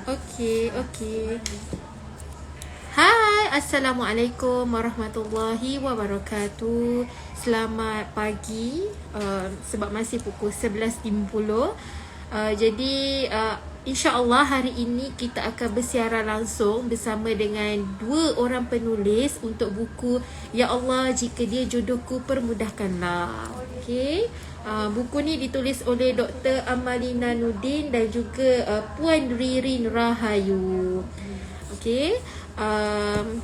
Okey, okey. Hai, Assalamualaikum warahmatullahi wabarakatuh. Selamat pagi, sebab masih pukul 11.50. InsyaAllah hari ini kita akan bersiaran langsung bersama dengan dua orang penulis untuk buku Ya Allah Jika Dia Jodohku Permudahkanlah. Okey. Buku ni ditulis oleh Dr. Amalina Nudin dan juga Puan Ririn Rahayu. Okey. Um,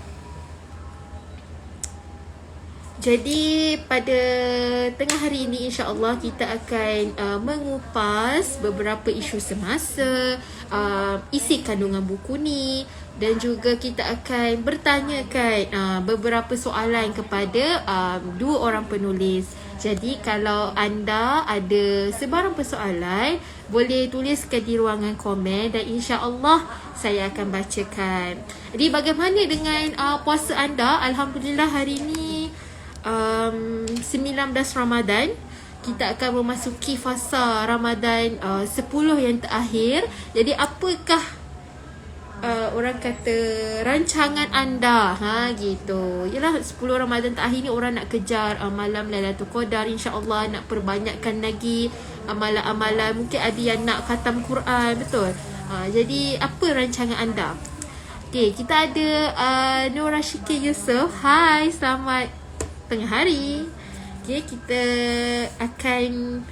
jadi pada tengah hari ini insya-Allah kita akan mengupas beberapa isu semasa, isi kandungan buku ni, dan juga kita akan bertanyakan beberapa soalan kepada dua orang penulis. Jadi kalau anda ada sebarang persoalan, boleh tuliskan di ruangan komen dan insya-Allah saya akan bacakan. Jadi bagaimana dengan puasa anda? Alhamdulillah hari ini 19 Ramadan. Kita akan memasuki fasa Ramadan 10 yang terakhir. Jadi apakah orang kata rancangan anda gitu. Yalah 10 Ramadan terakhir ni orang nak kejar malam Lailatul Qadar, insya-Allah nak perbanyakkan lagi amalan-amalan. Mungkin ada yang nak khatam Quran, betul. Jadi apa rancangan anda? Okey, kita ada Nur Rasyiki Yusof. Hai, selamat tengah hari. Okay, kita akan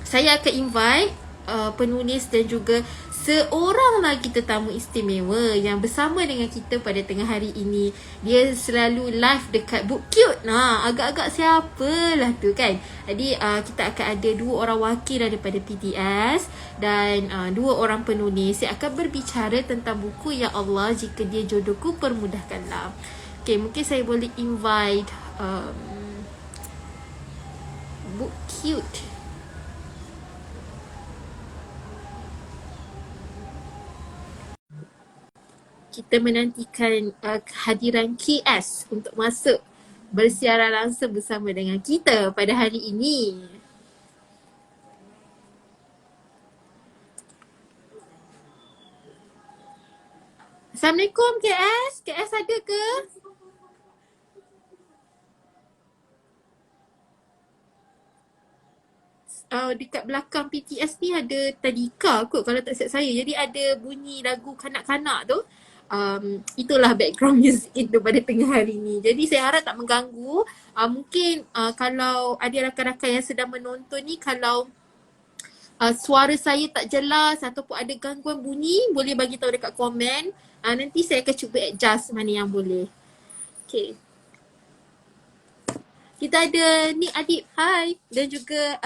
saya akan invite penulis dan juga seorang lagi tetamu istimewa yang bersama dengan kita pada tengah hari ini. Dia selalu live dekat BookCute. Agak-agak siapalah tu kan. Jadi kita akan ada dua orang wakil daripada PTS dan dua orang penulis yang akan berbicara tentang buku Ya Allah Jika Dia Jodohku Permudahkanlah. Okay, mungkin saya boleh invite BookCute. Kita menantikan kehadiran KS untuk masuk bersiaran langsung bersama dengan kita pada hari ini. Assalamualaikum KS. KS ada ke? Dekat belakang PTS ni ada tadika kot kalau tak silap saya. Jadi ada bunyi lagu kanak-kanak tu. Itulah background music itu pada tengah hari ni. Jadi saya harap tak mengganggu. Mungkin kalau ada rakan-rakan yang sedang menonton ni, kalau suara saya tak jelas ataupun ada gangguan bunyi, boleh bagi tahu dekat komen. Nanti saya akan cuba adjust mana yang boleh. Okay. Kita ada Nik Adib, hai. Dan juga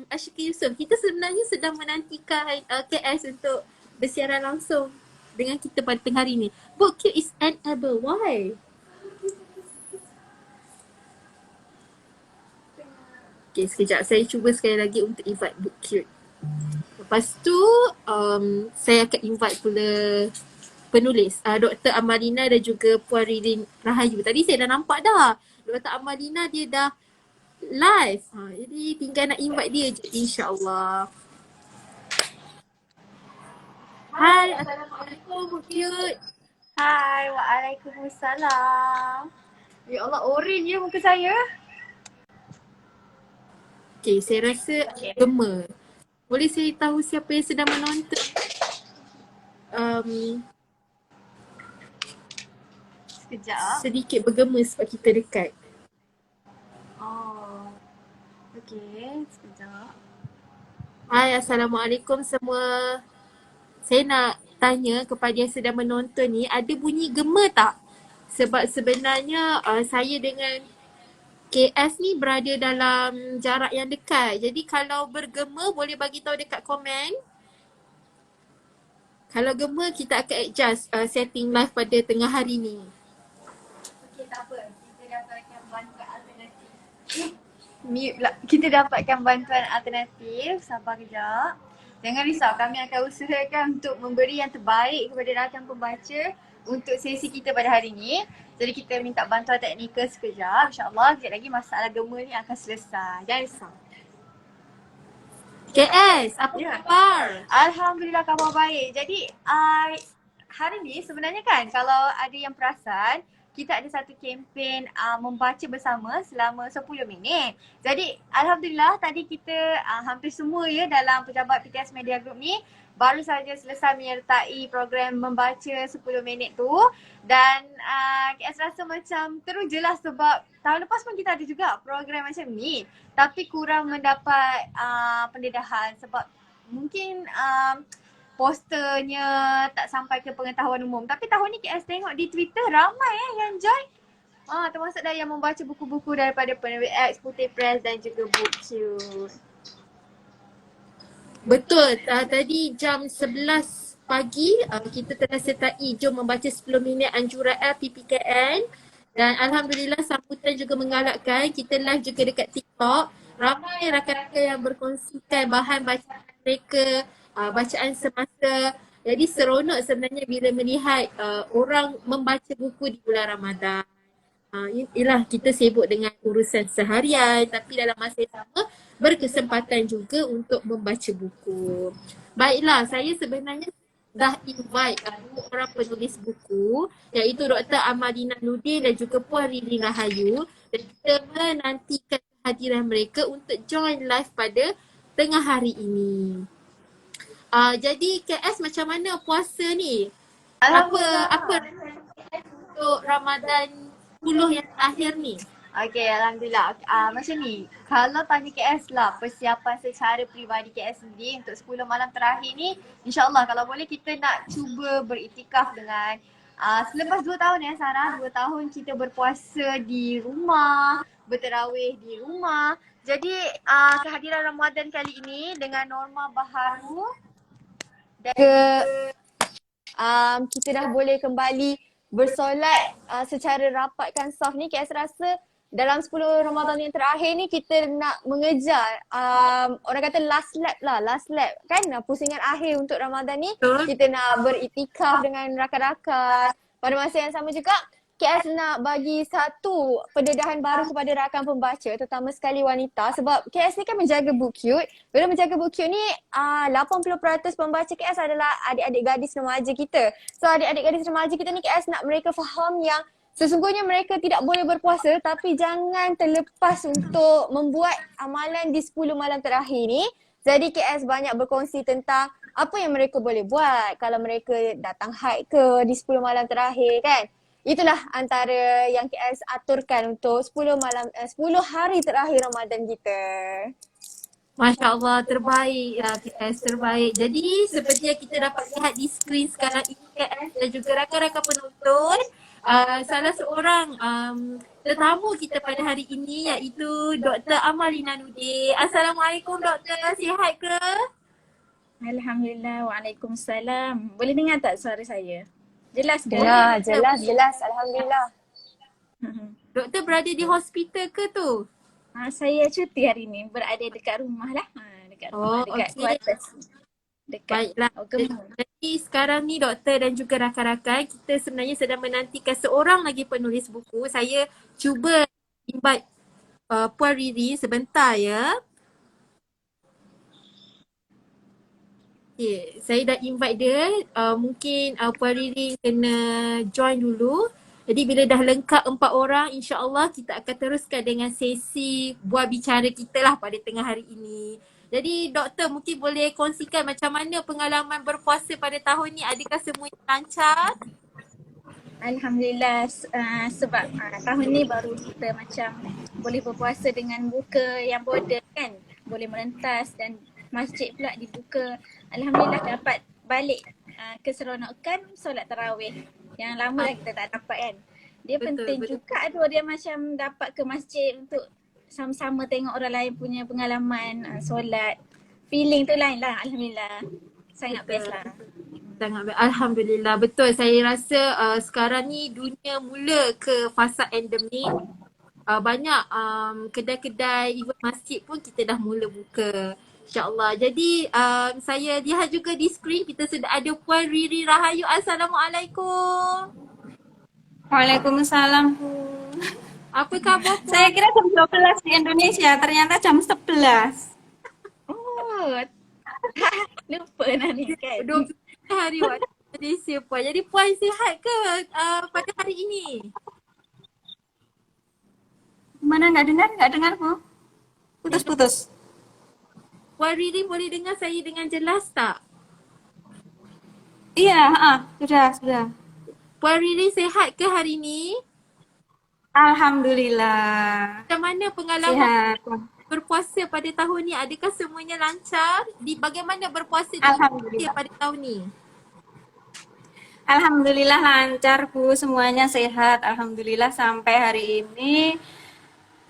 Asyiki Yusof. Kita sebenarnya sedang menantikan KS untuk bersiaran langsung dengan kita pada tengah hari ni. BookCute is unable. Why? Okay, sekejap. Saya cuba sekali lagi untuk invite BookCute. Lepas tu, saya akan invite pula penulis, Dr. Amalina dan juga Puan Ririn Rahayu. Tadi saya dah nampak dah. Dr. Amalina dia dah live. Jadi tinggal nak invite dia je, insya-Allah. Hai, Assalamualaikum BookCute. Hai, waalaikumsalam. Ya Allah, oren je muka saya. Okay, saya rasa gema. Boleh saya tahu siapa yang sedang menonton? Sekejap. Sedikit bergema sebab kita dekat. Oh, okey, sekejap. Hai, Assalamualaikum semua. Saya nak tanya kepada yang sedang menonton ni, ada bunyi gema tak? Sebab sebenarnya saya dengan KS ni berada dalam jarak yang dekat. Jadi kalau bergema boleh bagi tahu dekat komen. Kalau gema kita akan adjust setting live pada tengah hari ni. Okey, tak apa. Kita dapatkan bantuan alternatif. Mute pula. Kita dapatkan bantuan alternatif. Sabar kejap. Jangan risau, kami akan usahakan untuk memberi yang terbaik kepada rakan pembaca untuk sesi kita pada hari ini. Jadi kita minta bantuan teknikal sekejap. InsyaAllah, sekejap lagi masalah gema ni akan selesai. Jangan risau. KS, apa Ya. khabar? Alhamdulillah khabar baik. Jadi hari ni sebenarnya kan kalau ada yang perasan, kita ada satu kempen membaca bersama selama 10 minit. Jadi Alhamdulillah tadi kita hampir semua ya dalam pejabat PTS Media Group ni baru saja selesai menyertai program membaca 10 minit tu. Dan KS rasa macam terus jelas sebab tahun lepas pun kita ada juga program macam ni. Tapi kurang mendapat pendedahan sebab mungkin posternya tak sampai ke pengetahuan umum. Tapi tahun ni KS tengok di Twitter ramai yang join. Termasuk dah yang membaca buku-buku daripada Penerbit X, Putih Press dan juga BookCute. Betul, tadi jam 11 pagi kita telah sertai Jom Membaca 10 Minit Anjuran PPKN. Dan Alhamdulillah sambutan juga menggalakkan. Kita live juga dekat TikTok. Ramai rakan-rakan yang berkongsikan bahan bacaan mereka, bacaan semasa. Jadi seronok sebenarnya bila melihat orang membaca buku di bulan Ramadan. Ialah kita sibuk dengan urusan seharian tapi dalam masa yang sama berkesempatan juga untuk membaca buku. Baiklah, saya sebenarnya dah invite dua orang penulis buku iaitu Dr. Amalina Nudin dan juga Puan Riri Rahayu, dan kita menantikan kehadiran mereka untuk join live pada tengah hari ini. Jadi KS macam mana puasa ni? Apa untuk Ramadan 10 yang terakhir ni? Okay, Alhamdulillah. Macam ni, kalau tanya KS lah, persiapan secara peribadi KS sendiri untuk 10 malam terakhir ni, InsyaAllah kalau boleh kita nak cuba beriktikaf dengan selepas 2 tahun ya Sarah, 2 tahun kita berpuasa di rumah, berterawih di rumah. Jadi kehadiran Ramadan kali ini dengan norma baharu dan kita dah boleh kembali bersolat secara rapatkan saf ni. KS rasa dalam 10 Ramadan yang terakhir ni kita nak mengejar orang kata last lap kan, pusingan akhir untuk Ramadan ni. Kita nak beriktikaf dengan rakan-rakan. Pada masa yang sama juga KS nak bagi satu pendedahan baru kepada rakan pembaca, terutama sekali wanita, sebab KS ni kan menjaga BookCute. Bila menjaga BookCute ni 80% pembaca KS adalah adik-adik gadis remaja kita. So adik-adik gadis remaja kita ni KS nak mereka faham yang sesungguhnya mereka tidak boleh berpuasa tapi jangan terlepas untuk membuat amalan di 10 malam terakhir ni. Jadi KS banyak berkongsi tentang apa yang mereka boleh buat kalau mereka datang haid ke di 10 malam terakhir kan. Itulah antara yang KS aturkan untuk 10 hari terakhir Ramadan kita. Masya Allah, terbaik KS, terbaik. Jadi seperti yang kita dapat lihat di skrin sekarang ini KS dan juga rakan-rakan penonton, salah seorang tetamu kita pada hari ini iaitu Dr. Amalina Nudin. Assalamualaikum Doktor, sihat ke? Alhamdulillah, waalaikumsalam. Boleh dengar tak suara saya? Jelas ke? Ya, jelas. Alhamdulillah. Doktor berada di hospital ke tu? Saya cuti hari ni, berada dekat rumah lah. Dekat rumah, dekat quarters. Dekat Baiklah. Jadi sekarang ni doktor dan juga rakan-rakan, kita sebenarnya sedang menantikan seorang lagi penulis buku. Saya cuba invite Puan Riri sebentar ya. Okay, saya dah invite dia. Mungkin Puan Riri kena join dulu. Jadi bila dah lengkap 4 orang, insya-Allah kita akan teruskan dengan sesi buah bicara kita lah pada tengah hari ini. Jadi doktor mungkin boleh kongsikan macam mana pengalaman berpuasa pada tahun ni, adakah semuanya lancar? Alhamdulillah, sebab tahun ni baru kita macam boleh berpuasa dengan buka yang border kan. Boleh merentas dan masjid pula dibuka. Alhamdulillah dapat balik keseronokan solat tarawih yang lama lah kita tak dapat kan. Dia penting juga tu dia macam dapat ke masjid untuk sama-sama tengok orang lain punya pengalaman solat. Feeling tu lain lah. Alhamdulillah. Sangat best lah. Sangat baik. Alhamdulillah. Betul. Saya rasa sekarang ni dunia mula ke fasa endemik. Banyak kedai-kedai, even masjid pun kita dah mula buka. InsyaAllah. Jadi saya lihat juga di skrin kita sudah ada Puan Riri Rahayu. Assalamualaikum. Waalaikumsalam. Apa khabar? Saya kira jam 12 di Indonesia, ternyata jam 11. kot. Lupa nak ni kan. 23 hari waktu Malaysia Puan. Jadi Puan sihat ke pada hari ini? Mana nak dengar pun. Putus-putus. Puan Riri boleh dengar saya dengan jelas tak? Iya, sudah. Puan Riri sihat ke hari ini? Alhamdulillah. Macam mana pengalaman Sehat. berpuasa pada tahun ni? Adakah semuanya lancar? Bagaimana berpuasa di Alhamdulillah. Malaysia pada tahun ni? Alhamdulillah lancar Bu, semuanya sehat. Alhamdulillah sampai hari ini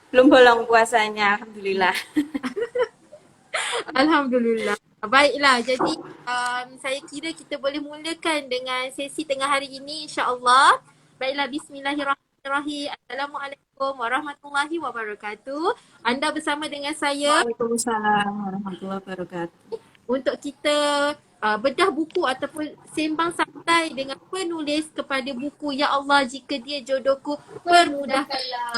belum bolong puasanya. Alhamdulillah. Alhamdulillah. Baiklah, jadi saya kira kita boleh mulakan dengan sesi tengah hari ini insya-Allah. Baiklah, bismillahirrahmanirrahim. Assalamualaikum warahmatullahi wabarakatuh. Anda bersama dengan saya Waalaikumsalam warahmatullahi wabarakatuh. untuk kita bedah buku ataupun sembang santai dengan penulis kepada buku Ya Allah Jika Dia Jodohku Permudahkanlah.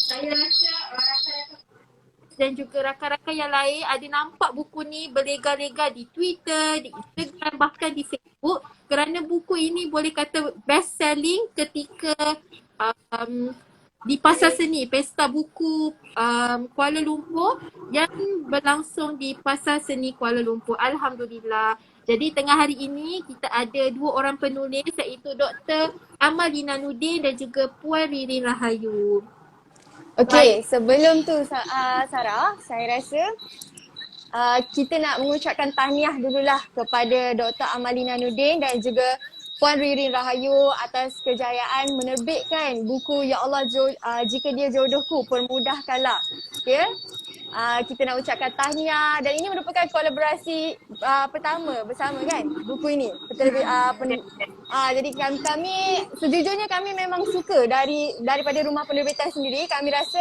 Saya rasa rakan-rakan dan juga rakan-rakan yang lain ada nampak buku ni berlega-lega di Twitter, di Instagram, bahkan di Facebook, kerana buku ini boleh kata best selling ketika di Pasar Seni, Pesta Buku Kuala Lumpur yang berlangsung di Pasar Seni Kuala Lumpur. Alhamdulillah. Jadi tengah hari ini kita ada dua orang penulis, iaitu Dr. Amalina Nudin dan juga Puan Riri Rahayu. Okey, sebelum tu Sarah, saya rasa kita nak mengucapkan tahniah dululah kepada Dr. Amalina Nudin dan juga Puan Ririn Rahayu atas kejayaan menerbitkan buku Ya Allah Jika Dia Jodohku Permudahkanlah. Ya. Kita nak ucapkan tahniah dan ini merupakan kolaborasi pertama bersama kan buku ini. Jadi kami sejujurnya kami memang suka daripada rumah penerbitan sendiri. Kami rasa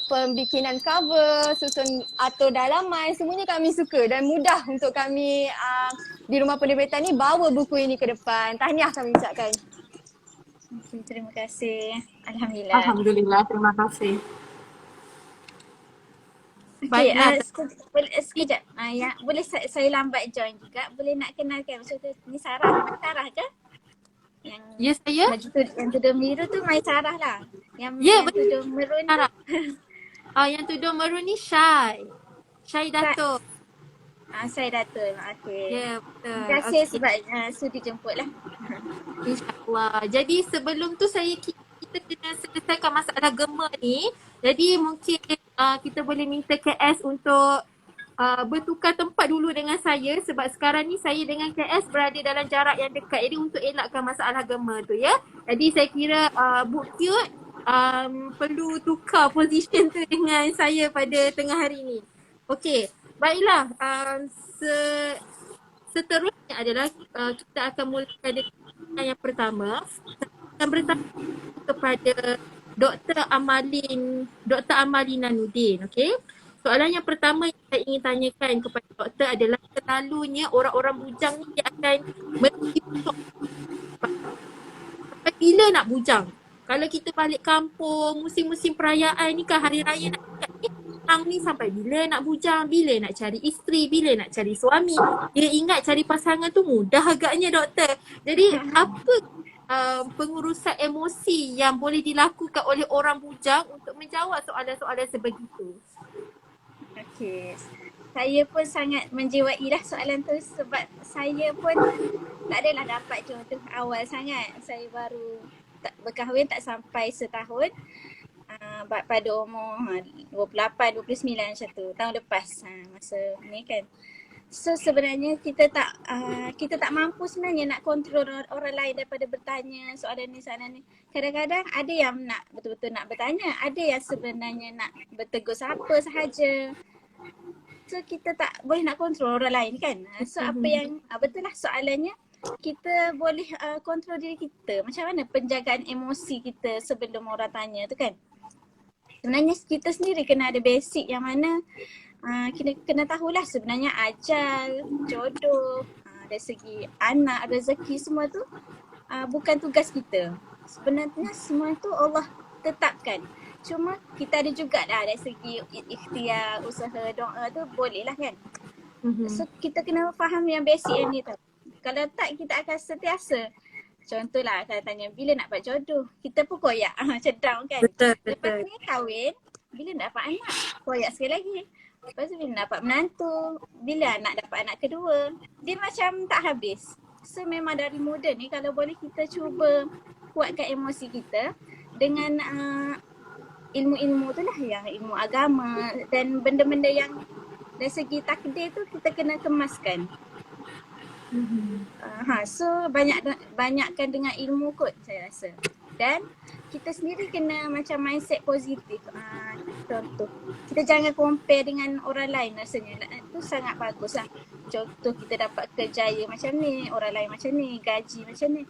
pembikinan cover, susun atau dalaman semuanya kami suka dan mudah untuk kami di rumah penerbitan ni bawa buku ini ke depan. Tahniah kami ucapkan. Okay, terima kasih. Alhamdulillah. Alhamdulillah, terima kasih. Okay, Baiklah. sekejap. Boleh saya lambat join juga. Boleh nak kenalkan macam tu. Ni Sarah. Sarah ke? Yang Ya, saya. yang tudung biru tu Mai Sarah lah. Yang, Ya, yang tudung merun tu. Sarah. Yang tudung merun ni Syai Dato'. Saya Datul. Okay. Ya, betul. Terima kasih Okey. sebab sudi jemput lah. InsyaAllah. Jadi sebelum tu kita kena selesaikan masalah gema ni. Jadi mungkin kita boleh minta KS untuk bertukar tempat dulu dengan saya sebab sekarang ni saya dengan KS berada dalam jarak yang dekat. Jadi untuk elakkan masalah gema tu ya. Jadi saya kira Bu Cute perlu tukar position tu dengan saya pada tengah hari ni. Okey. Baiklah. Seterusnya adalah kita akan mulakan dengan yang pertama. Yang pertama kepada Dr. Amalina Nudin. Okey. Soalan yang pertama yang saya ingin tanyakan kepada doktor adalah selalunya orang-orang bujang ni dia akan sampai bila nak bujang? Kalau kita balik kampung, musim-musim perayaan ni kan, hari raya nak dekat ni, orang ni sampai bila nak bujang, bila nak cari isteri, bila nak cari suami. Dia ingat cari pasangan tu mudah agaknya doktor. Jadi apa pengurusan emosi yang boleh dilakukan oleh orang bujang untuk menjawab soalan-soalan sebegitu? Okey. Saya pun sangat menjiwai dah soalan tu sebab saya pun tak adalah dapat contoh awal sangat. Saya baru berkahwin tak sampai setahun. Pada umur 28, 29 macam tu. Tahun lepas masa ni kan. So sebenarnya kita tak mampu sebenarnya nak kontrol orang lain daripada bertanya soalan ni. Kadang-kadang ada yang nak betul-betul nak bertanya, ada yang sebenarnya nak bertegur sapa sahaja. So kita tak boleh nak kontrol orang lain kan. So apa yang betul lah soalannya, kita boleh kontrol diri kita. Macam mana penjagaan emosi kita sebelum orang tanya tu kan. Sebenarnya kita sendiri kena ada basic yang mana kena tahulah sebenarnya ajal, jodoh, dari segi anak, rezeki semua tu bukan tugas kita. Sebenarnya semua tu Allah tetapkan. Cuma kita ada juga dah dari segi ikhtiar, usaha, doa tu boleh lah kan. So kita kena faham yang basic yang ni tau. Kalau tak kita akan sentiasa. Contohlah kalau tanya bila nak dapat jodoh, kita pun koyak macam down kan. Betul, Lepas betul. ni kahwin, bila nak dapat anak, koyak sekali lagi. Lepas tu bila nak dapat menantu, bila nak dapat anak kedua, dia macam tak habis. So memang dari muda ni kalau boleh kita cuba kuatkan emosi kita dengan ilmu-ilmu tu lah, yang ilmu agama dan benda-benda yang dari segi takdir tu kita kena kemaskan. So banyakkan dengan ilmu kot saya rasa. Dan kita sendiri kena macam mindset positif. Contoh, kita jangan compare dengan orang lain rasanya. Itu sangat bagus lah. Contoh kita dapat kerjaya macam ni, orang lain macam ni, gaji macam ni.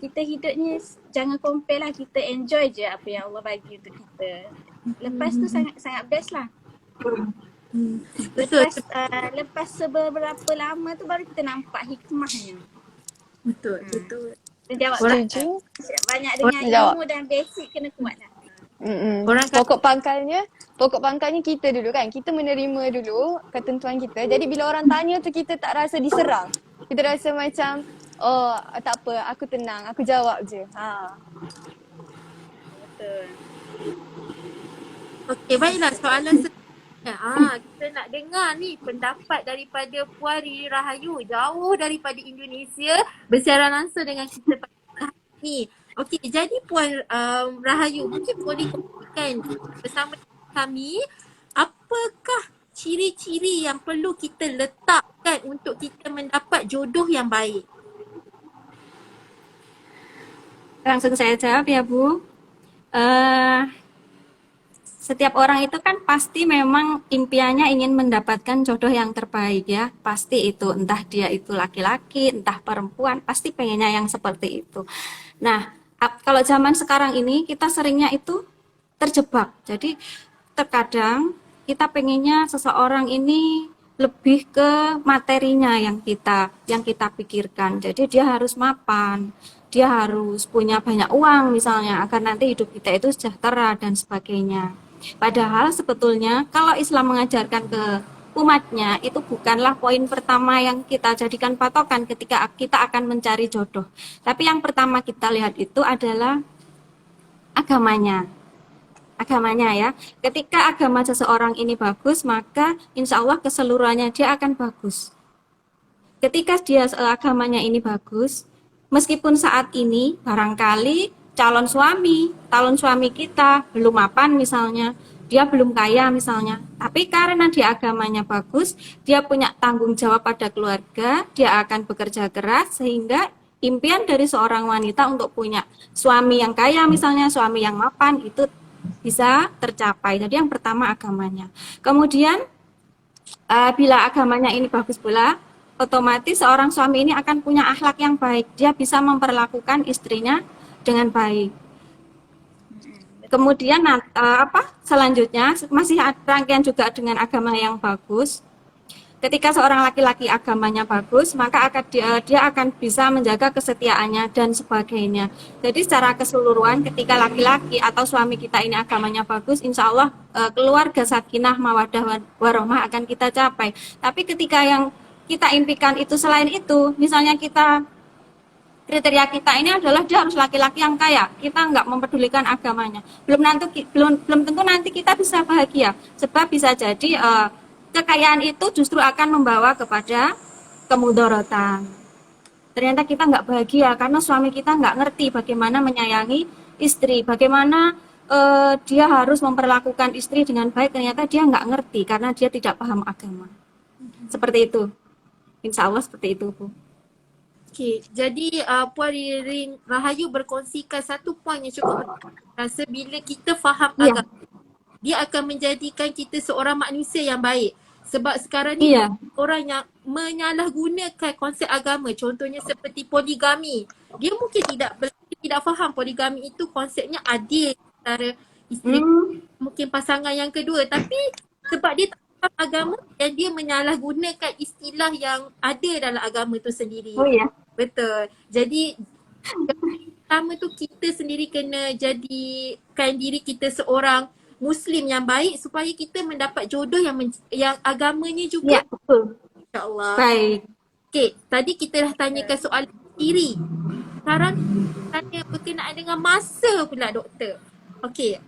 Kita hidupnya jangan compare lah. Kita enjoy je apa yang Allah bagi untuk kita. Lepas tu sangat best lah. Betul. Lepas seberapa lama tu baru kita nampak hikmahnya. Betul. Dia jawab Orang- tak? Banyak dengan jawab. ilmu dan basic kena kuat lah. Orang kata- Pokok pangkalnya kita dulu kan. Kita menerima dulu ketentuan kita. Jadi bila orang tanya tu kita tak rasa diserang. Kita rasa macam oh tak apa, aku tenang, aku jawab je. Betul. Okey, baiklah soalan seterusnya. Kita nak dengar ni pendapat daripada Puan Riri Rahayu jauh daripada Indonesia bersiaran langsung dengan kita pada hari ni. Okey, jadi Puan Rahayu mungkin boleh kongsikan bersama kami apakah ciri-ciri yang perlu kita letakkan untuk kita mendapat jodoh yang baik? Langsung saya jawab ya Bu. Setiap orang itu kan pasti memang impiannya ingin mendapatkan jodoh yang terbaik ya. Pasti itu, entah dia itu laki-laki, entah perempuan, pasti pengennya yang seperti itu. Nah, kalau zaman sekarang ini kita seringnya itu terjebak. Jadi terkadang kita pengennya seseorang ini lebih ke materinya yang kita pikirkan. Jadi dia harus mapan, dia harus punya banyak uang misalnya agar nanti hidup kita itu sejahtera dan sebagainya. Padahal sebetulnya kalau Islam mengajarkan ke umatnya itu bukanlah poin pertama yang kita jadikan patokan ketika kita akan mencari jodoh. Tapi yang pertama kita lihat itu adalah agamanya. Agamanya ya. Ketika agama seseorang ini bagus, maka insya Allah keseluruhannya dia akan bagus. Ketika dia agamanya ini bagus, meskipun saat ini barangkali calon suami kita belum mapan misalnya, dia belum kaya misalnya, tapi karena dia agamanya bagus, dia punya tanggung jawab pada keluarga, dia akan bekerja keras sehingga impian dari seorang wanita untuk punya suami yang kaya misalnya, suami yang mapan itu bisa tercapai. Jadi yang pertama agamanya. Kemudian bila agamanya ini bagus pula, otomatis seorang suami ini akan punya akhlak yang baik. Dia bisa memperlakukan istrinya dengan baik. Kemudian selanjutnya masih rangkaian juga dengan agama yang bagus. Ketika seorang laki-laki agamanya bagus, maka dia akan bisa menjaga kesetiaannya dan sebagainya. Jadi secara keseluruhan ketika laki-laki atau suami kita ini agamanya bagus, insya Allah keluarga sakinah mawaddah warahmah akan kita capai. Tapi ketika yang kita impikan itu selain itu, misalnya kriteria kita ini adalah dia harus laki-laki yang kaya, kita nggak mempedulikan agamanya. Belum tentu nanti kita bisa bahagia, sebab bisa jadi kekayaan itu justru akan membawa kepada kemudorotan. Ternyata kita nggak bahagia karena suami kita nggak ngerti bagaimana menyayangi istri, bagaimana dia harus memperlakukan istri dengan baik. Ternyata dia nggak ngerti karena dia tidak paham agama. Seperti itu. Insya Allah seperti itu, Bu. Okey, jadi Puan Riri Rahayu berkongsikan satu poin yang cukup rasa bila kita faham agama, dia akan menjadikan kita seorang manusia yang baik. Sebab sekarang ni orang yang menyalahgunakan konsep agama, contohnya seperti poligami. Dia mungkin tidak faham poligami itu konsepnya adil antara isteri mungkin pasangan yang kedua, tapi sebab dia tak faham agama dan dia menyalahgunakan istilah yang ada dalam agama itu sendiri. Oh ya. Betul. Jadi pertama tu kita sendiri kena jadikan diri kita seorang Muslim yang baik supaya kita mendapat jodoh yang agamanya juga. Ya, betul. InsyaAllah. Baik. Okay, tadi kita dah tanyakan soal diri. Sekarang tanya berkenaan dengan masa pula doktor. Okay,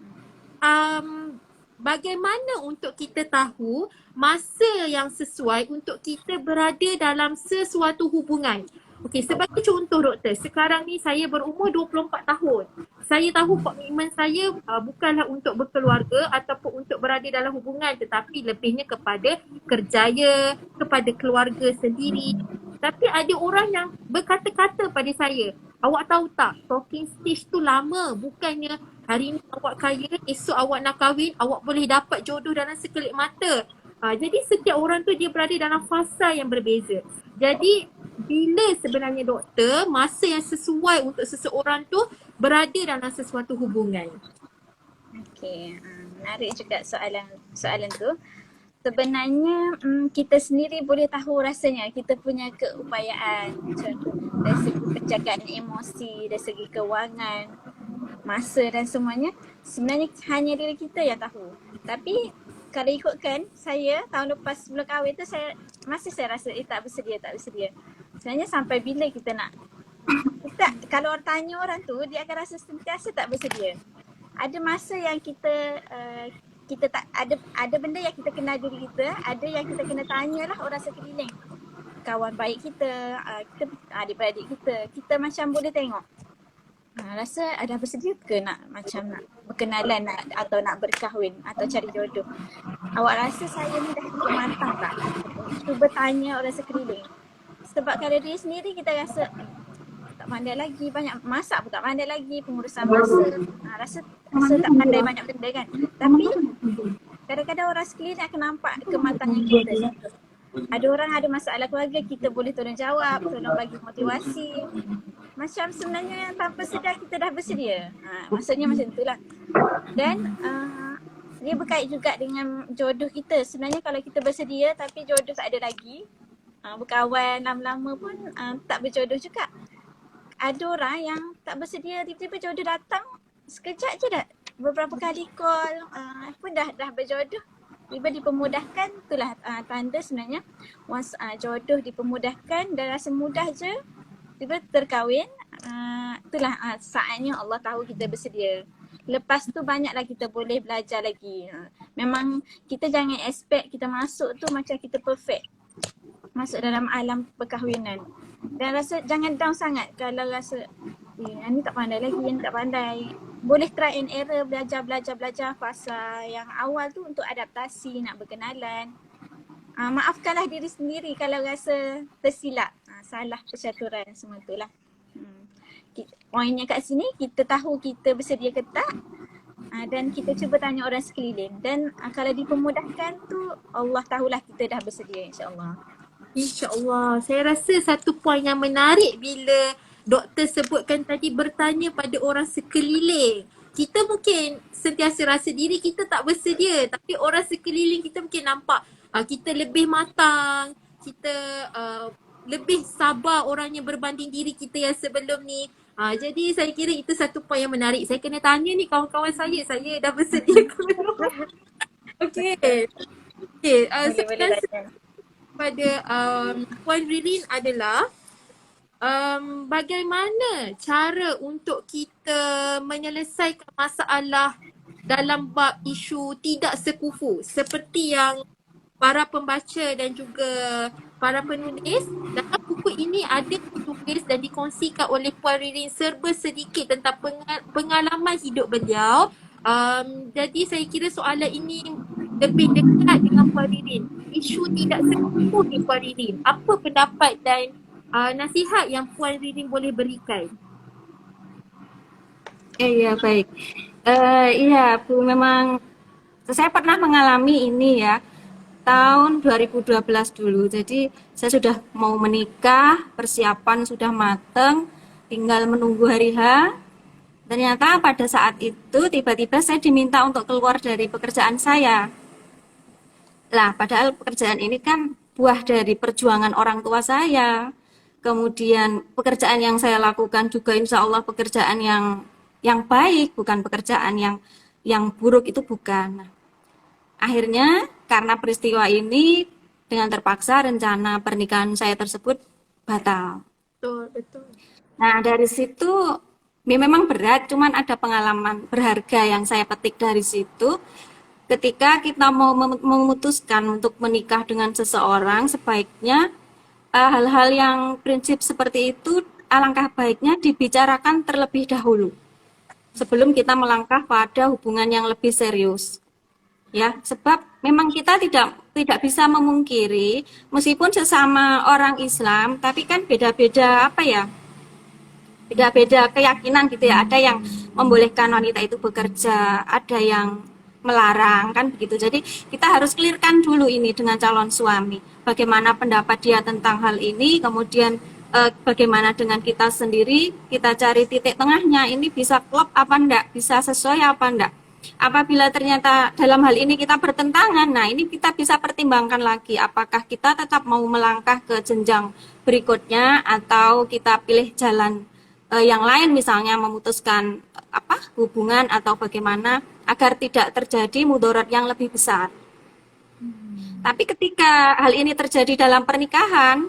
bagaimana untuk kita tahu masa yang sesuai untuk kita berada dalam sesuatu hubungan? Okey, sebagai contoh doktor, sekarang ni saya berumur 24 tahun. Saya tahu komitmen saya bukanlah untuk berkeluarga ataupun untuk berada dalam hubungan, tetapi lebihnya kepada kerjaya, kepada keluarga sendiri. Tapi ada orang yang berkata-kata pada saya, awak tahu tak, talking stage tu lama. Bukannya hari ni awak kaya, esok awak nak kahwin, awak boleh dapat jodoh dalam sekelip mata. Jadi setiap orang tu dia berada dalam fasa yang berbeza. Jadi bila sebenarnya doktor masa yang sesuai untuk seseorang tu berada dalam sesuatu hubungan? Okey, menarik juga soalan tu. Sebenarnya kita sendiri boleh tahu rasanya kita punya keupayaan, contoh dari segi penjagaan emosi, dari segi kewangan, masa dan semuanya, sebenarnya hanya diri kita yang tahu. Tapi kalau ikutkan saya tahun lepas sebelum kahwin tu saya rasa tak bersedia. Sebenarnya sampai bila kita nak kalau orang tanya orang tu dia akan rasa sentiasa tak bersedia. Ada masa yang kita tak ada benda yang kita kenal diri kita, ada yang kita kena tanyalah orang sekeliling. Kawan baik kita, adik-beradik kita macam boleh tengok. Rasa ada bersedia ke nak berkenalan atau nak berkahwin atau cari jodoh. Awak rasa saya ni dah cukup matang tak? Cuba tanya orang sekeliling. Sebab kalau diri sendiri kita rasa tak pandai lagi, banyak masak pun tak pandai lagi, pengurusan masa, rasa tak pandai banyak benda kan. Tapi kadang-kadang orang sekeliling akan nampak kematangan kita. Ada orang ada masalah keluarga, kita boleh tolong jawab, tolong bagi motivasi. Macam sebenarnya tanpa sedar kita dah bersedia. Maksudnya macam itulah. Dan dia berkait juga dengan jodoh kita. Sebenarnya kalau kita bersedia tapi jodoh tak ada lagi, berkawan lama-lama pun tak berjodoh juga. Ada orang yang tak bersedia, tiba-tiba jodoh datang, sekejap je dah. Beberapa kali call pun dah berjodoh. Tiba dipermudahkan, itulah tanda sebenarnya once jodoh dipermudahkan dan rasa mudah je tiba terkahwin, itulah saatnya Allah tahu kita bersedia. Lepas tu banyaklah kita boleh belajar lagi. Memang kita jangan expect kita masuk tu macam kita perfect masuk dalam alam perkahwinan. Dan rasa jangan down sangat kalau rasa ni tak pandai lagi, ni tak pandai. Boleh try and error, belajar fasa yang awal tu untuk adaptasi, nak berkenalan. Maafkanlah diri sendiri kalau rasa tersilap, salah percaturan semua tu lah. Poinnya kat sini kita tahu kita bersedia ke tak, dan kita cuba tanya orang sekeliling. Dan kalau dipermudahkan tu Allah tahulah kita dah bersedia, insyaAllah. InsyaAllah. Saya rasa satu poin yang menarik bila doktor sebutkan tadi bertanya pada orang sekeliling. Kita mungkin sentiasa rasa diri kita tak bersedia, tapi orang sekeliling kita mungkin nampak kita lebih matang, kita lebih sabar orangnya berbanding diri kita yang sebelum ni. Jadi saya kira itu satu poin yang menarik. Saya kena tanya ni kawan-kawan saya dah bersedia ke belum? Okey. Soalan pada Puan Ririn adalah bagaimana cara untuk kita menyelesaikan masalah dalam bab isu tidak sekufu seperti yang para pembaca dan juga para penulis dalam buku ini ada ditulis dan dikongsikan oleh Puan Ririn serba sedikit tentang pengalaman hidup beliau. Jadi saya kira soalan ini lebih dekat dengan Puan Ririn. Isu tidak sekufu di Puan Ririn. Apa pendapat dan nasihat yang Puan Ririn boleh berikan? Ya baik. Iya Bu, memang saya pernah mengalami ini ya. Tahun 2012 dulu. Jadi saya sudah mau menikah, persiapan sudah matang, tinggal menunggu hari H. Ternyata pada saat itu tiba-tiba saya diminta untuk keluar dari pekerjaan saya. Lah, padahal pekerjaan ini kan buah dari perjuangan orang tua saya. kemudian pekerjaan yang saya lakukan juga insya Allah pekerjaan yang baik, bukan pekerjaan yang buruk, itu bukan. Nah, akhirnya karena peristiwa ini dengan terpaksa rencana pernikahan saya tersebut batal. Betul, betul. Nah, dari situ ya memang berat, cuman ada pengalaman berharga yang saya petik dari situ. Ketika kita mau memutuskan untuk menikah dengan seseorang, sebaiknya hal-hal yang prinsip seperti itu alangkah baiknya dibicarakan terlebih dahulu sebelum kita melangkah pada hubungan yang lebih serius. Ya, sebab memang kita tidak bisa memungkiri meskipun sesama orang Islam, tapi kan beda-beda apa ya? Beda-beda keyakinan gitu ya. Ada yang membolehkan wanita itu bekerja, ada yang melarang, kan begitu. Jadi kita harus clearkan dulu ini dengan calon suami. Bagaimana pendapat dia tentang hal ini, kemudian bagaimana dengan kita sendiri, kita cari titik tengahnya, ini bisa klop apa enggak, bisa sesuai apa enggak. Apabila ternyata dalam hal ini kita bertentangan, nah ini kita bisa pertimbangkan lagi apakah kita tetap mau melangkah ke jenjang berikutnya atau kita pilih jalan yang lain, misalnya memutuskan hubungan atau bagaimana agar tidak terjadi mudarat yang lebih besar. Tapi ketika hal ini terjadi dalam pernikahan,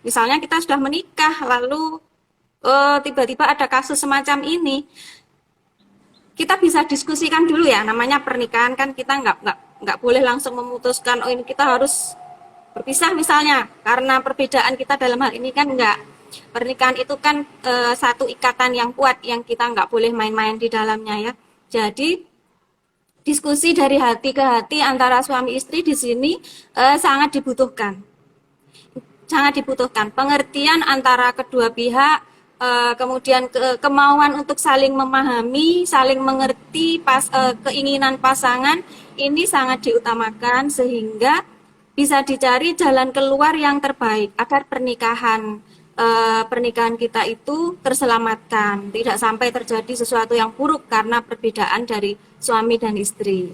misalnya kita sudah menikah lalu tiba-tiba ada kasus semacam ini, kita bisa diskusikan dulu ya, namanya pernikahan kan kita nggak boleh langsung memutuskan oh ini kita harus berpisah misalnya karena perbedaan kita dalam hal ini kan enggak. Pernikahan itu kan satu ikatan yang kuat yang kita nggak boleh main-main di dalamnya ya. Jadi diskusi dari hati ke hati antara suami istri di sini sangat dibutuhkan. Sangat dibutuhkan pengertian antara kedua pihak, kemudian kemauan untuk saling memahami, saling mengerti keinginan pasangan ini sangat diutamakan sehingga bisa dicari jalan keluar yang terbaik agar pernikahan kita itu terselamatkan, tidak sampai terjadi sesuatu yang buruk karena perbedaan dari suami dan istri.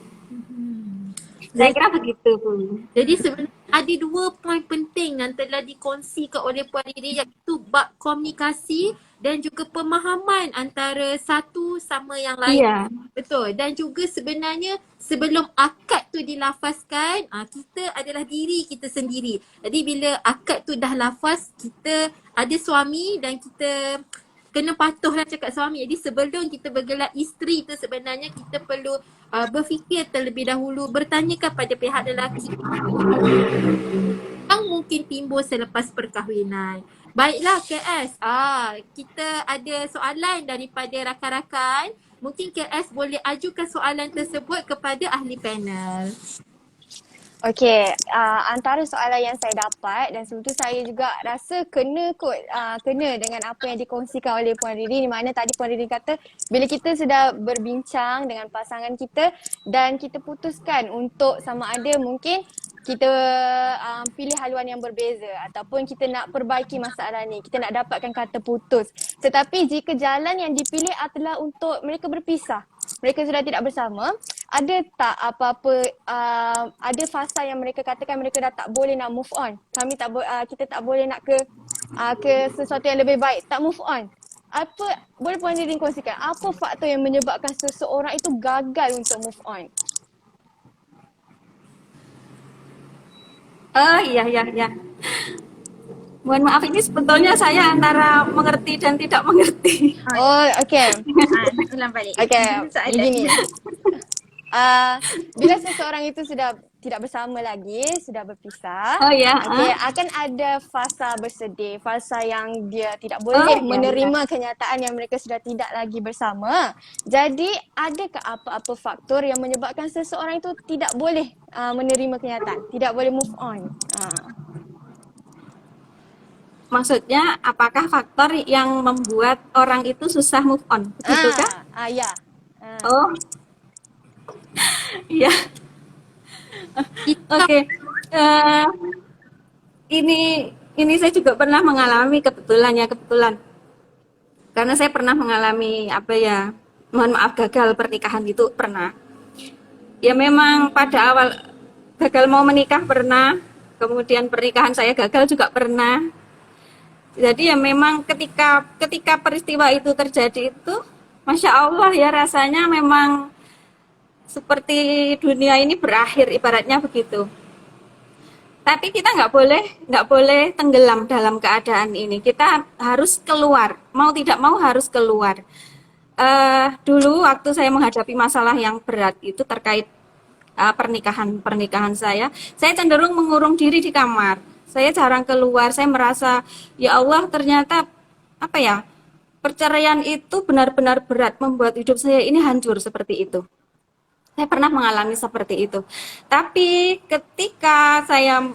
Saya kira begitu, Bu. Jadi sebenarnya ada dua poin penting yang telah dikongsikan oleh Puan Riri, iaitu bab komunikasi dan juga pemahaman antara satu sama yang lain. Iya. Betul. Dan juga sebenarnya sebelum akad tu dilafazkan, kita adalah diri kita sendiri. Jadi bila akad tu dah lafaz, kita ada suami dan kita kena patuhlah cakap suami. Jadi sebelum kita bergelar isteri tu sebenarnya kita perlu berfikir terlebih dahulu, bertanyakan pada pihak lelaki yang mungkin timbul selepas perkahwinan. Baiklah KS, kita ada soalan daripada rakan-rakan. Mungkin KS boleh ajukan soalan tersebut kepada ahli panel. Okey, antara soalan yang saya dapat dan sebetulnya saya juga rasa kena dengan apa yang dikongsikan oleh Puan Riri, di mana tadi Puan Riri kata bila kita sudah berbincang dengan pasangan kita dan kita putuskan untuk sama ada mungkin kita pilih haluan yang berbeza ataupun kita nak perbaiki masalah ni, kita nak dapatkan kata putus. Tetapi jika jalan yang dipilih adalah untuk mereka berpisah, mereka sudah tidak bersama, ada tak apa-apa ada fasa yang mereka katakan mereka dah tak boleh nak move on. Kita tak boleh nak ke sesuatu yang lebih baik, tak move on. Apa boleh Puan Riri kongsikan apa faktor yang menyebabkan seseorang itu gagal untuk move on? Iya. Mohon maaf, ini sebetulnya saya antara mengerti dan tidak mengerti. Oh, okey. Ulang balik. Okey, Soalan. begini. Bila seseorang itu sudah tidak bersama lagi, sudah berpisah, Oh ya. akan ada fasa bersedih, fasa yang dia tidak boleh menerima kenyataan yang mereka sudah tidak lagi bersama. Jadi, adakah apa-apa faktor yang menyebabkan seseorang itu tidak boleh menerima kenyataan, tidak boleh move on? Maksudnya apakah faktor yang membuat orang itu susah move on? Begitu kan? Ya. Oh. Iya. Oke. Ini saya juga pernah mengalami kebetulan. Karena saya pernah mengalami mohon maaf, gagal pernikahan itu pernah. Ya memang pada awal gagal mau menikah pernah, kemudian pernikahan saya gagal juga pernah. Jadi ya memang ketika peristiwa itu terjadi itu, Masya Allah ya, rasanya memang seperti dunia ini berakhir, ibaratnya begitu. Tapi kita nggak boleh tenggelam dalam keadaan ini. Kita harus keluar, mau tidak mau harus keluar. Dulu waktu saya menghadapi masalah yang berat itu terkait pernikahan saya cenderung mengurung diri di kamar. Saya jarang keluar. Saya merasa ya Allah, ternyata apa ya, perceraian itu benar-benar berat, membuat hidup saya ini hancur seperti itu. Saya pernah mengalami seperti itu. Tapi ketika saya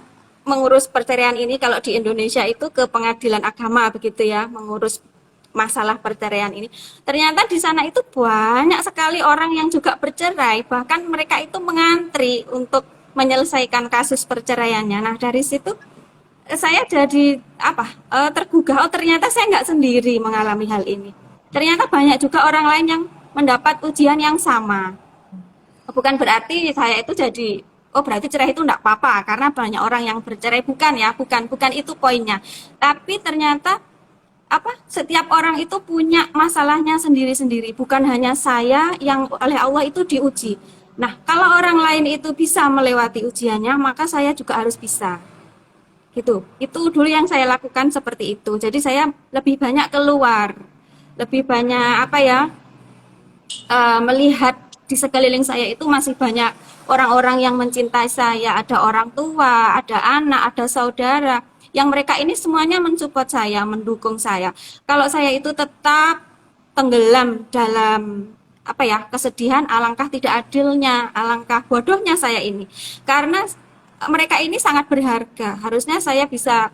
mengurus perceraian ini, kalau di Indonesia itu ke pengadilan agama begitu ya, mengurus masalah perceraian ini. Ternyata di sana itu banyak sekali orang yang juga bercerai, bahkan mereka itu mengantri untuk menyelesaikan kasus perceraiannya. Nah, dari situ saya jadi tergugah, oh ternyata saya nggak sendiri mengalami hal ini. Ternyata banyak juga orang lain yang mendapat ujian yang sama. Bukan berarti saya itu jadi, oh berarti cerai itu enggak apa-apa karena banyak orang yang bercerai, bukan ya, bukan itu poinnya. Tapi ternyata setiap orang itu punya masalahnya sendiri-sendiri, bukan hanya saya yang oleh Allah itu diuji. Nah, kalau orang lain itu bisa melewati ujiannya, maka saya juga harus bisa. Gitu. Itu dulu yang saya lakukan seperti itu. Jadi saya lebih banyak keluar, lebih banyak melihat di sekeliling saya itu masih banyak orang-orang yang mencintai saya, ada orang tua, ada anak, ada saudara, yang mereka ini semuanya mensupport saya, mendukung saya. Kalau saya itu tetap tenggelam dalam kesedihan, alangkah tidak adilnya, alangkah bodohnya saya ini. Karena mereka ini sangat berharga. Harusnya saya bisa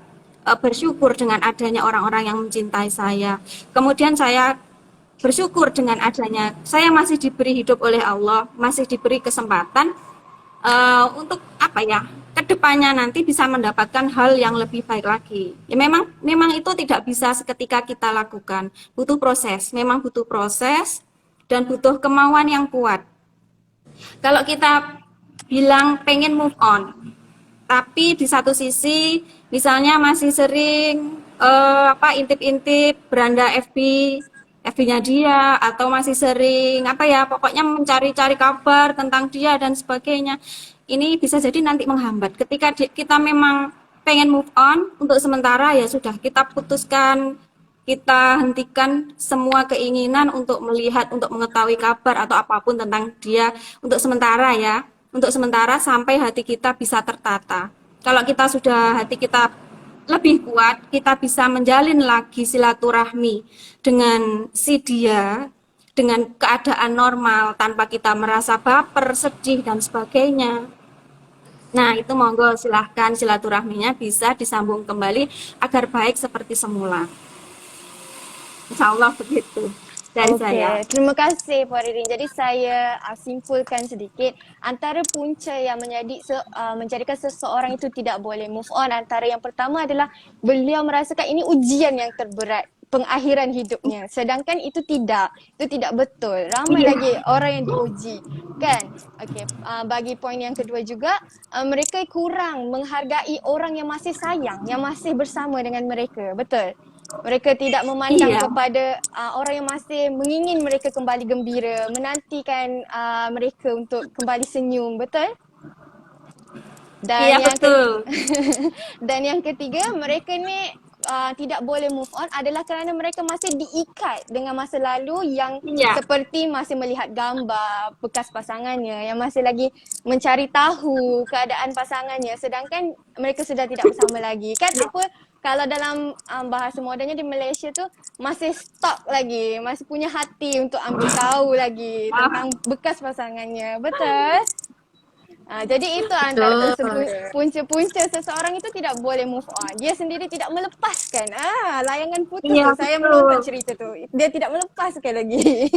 bersyukur dengan adanya orang-orang yang mencintai saya. Kemudian saya bersyukur dengan adanya saya masih diberi hidup oleh Allah, masih diberi kesempatan untuk kedepannya nanti bisa mendapatkan hal yang lebih baik lagi. Ya memang itu tidak bisa seketika kita lakukan, butuh proses, memang butuh proses dan butuh kemauan yang kuat. Kalau kita bilang pengen move on, tapi di satu sisi misalnya masih sering intip-intip beranda FB-nya dia, atau masih sering pokoknya mencari-cari kabar tentang dia dan sebagainya. Ini bisa jadi nanti menghambat. Ketika kita memang pengen move on untuk sementara, ya sudah, kita putuskan, kita hentikan semua keinginan untuk melihat, untuk mengetahui kabar atau apapun tentang dia untuk sementara ya. Untuk sementara sampai hati kita bisa tertata. Kalau hati kita lebih kuat, kita bisa menjalin lagi silaturahmi dengan si dia, dengan keadaan normal, tanpa kita merasa baper, sedih, dan sebagainya. Nah, itu monggo silahkan silaturahminya bisa disambung kembali agar baik seperti semula. Insya Allah begitu dari saya. Terima kasih Puan Ririn. Jadi saya simpulkan sedikit, antara punca yang menjadikan seseorang itu tidak boleh move on, antara yang pertama adalah beliau merasakan ini ujian yang terberat, pengakhiran hidupnya. Sedangkan itu tidak betul. Ramai lagi orang yang diuji, kan? Bagi poin yang kedua juga, mereka kurang menghargai orang yang masih sayang, yang masih bersama dengan mereka. Betul. Mereka tidak memandang kepada orang yang masih mengingin mereka kembali gembira, menantikan mereka untuk kembali senyum, betul? Dan betul. Dan yang ketiga, mereka ni tidak boleh move on adalah kerana mereka masih diikat dengan masa lalu yang seperti masih melihat gambar bekas pasangannya, yang masih lagi mencari tahu keadaan pasangannya, sedangkan mereka sudah tidak bersama lagi. Kan kalau dalam bahasa modennya di Malaysia tu masih stok lagi, masih punya hati untuk ambil tahu lagi tentang bekas pasangannya. Betul? Jadi itu antara punca-punca seseorang itu tidak boleh move on. Dia sendiri tidak melepaskan. Layangan putus tu, saya menonton cerita tu. Dia tidak melepaskan lagi.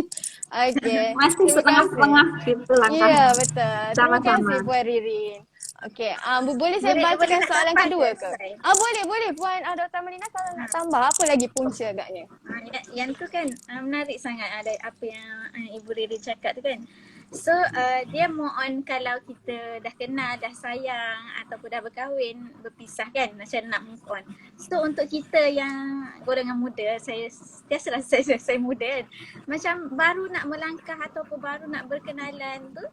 Okey. Masih setengah-setengah gitu langkahnya. Ya, betul. Terima kasih Puan Ririn. Okey, boleh saya bacakan soalan kedua ke? Boleh Puan Dr. Melina, kalau nak tambah apa lagi punca agaknya? Yang tu kan menarik sangat ada apa yang Ibu Riri cakap tu kan. So dia more on kalau kita dah kenal, dah sayang ataupun dah berkahwin, berpisah kan, macam nak move on. So untuk kita yang golongan muda, biasalah saya muda kan, macam baru nak melangkah ataupun baru nak berkenalan tu,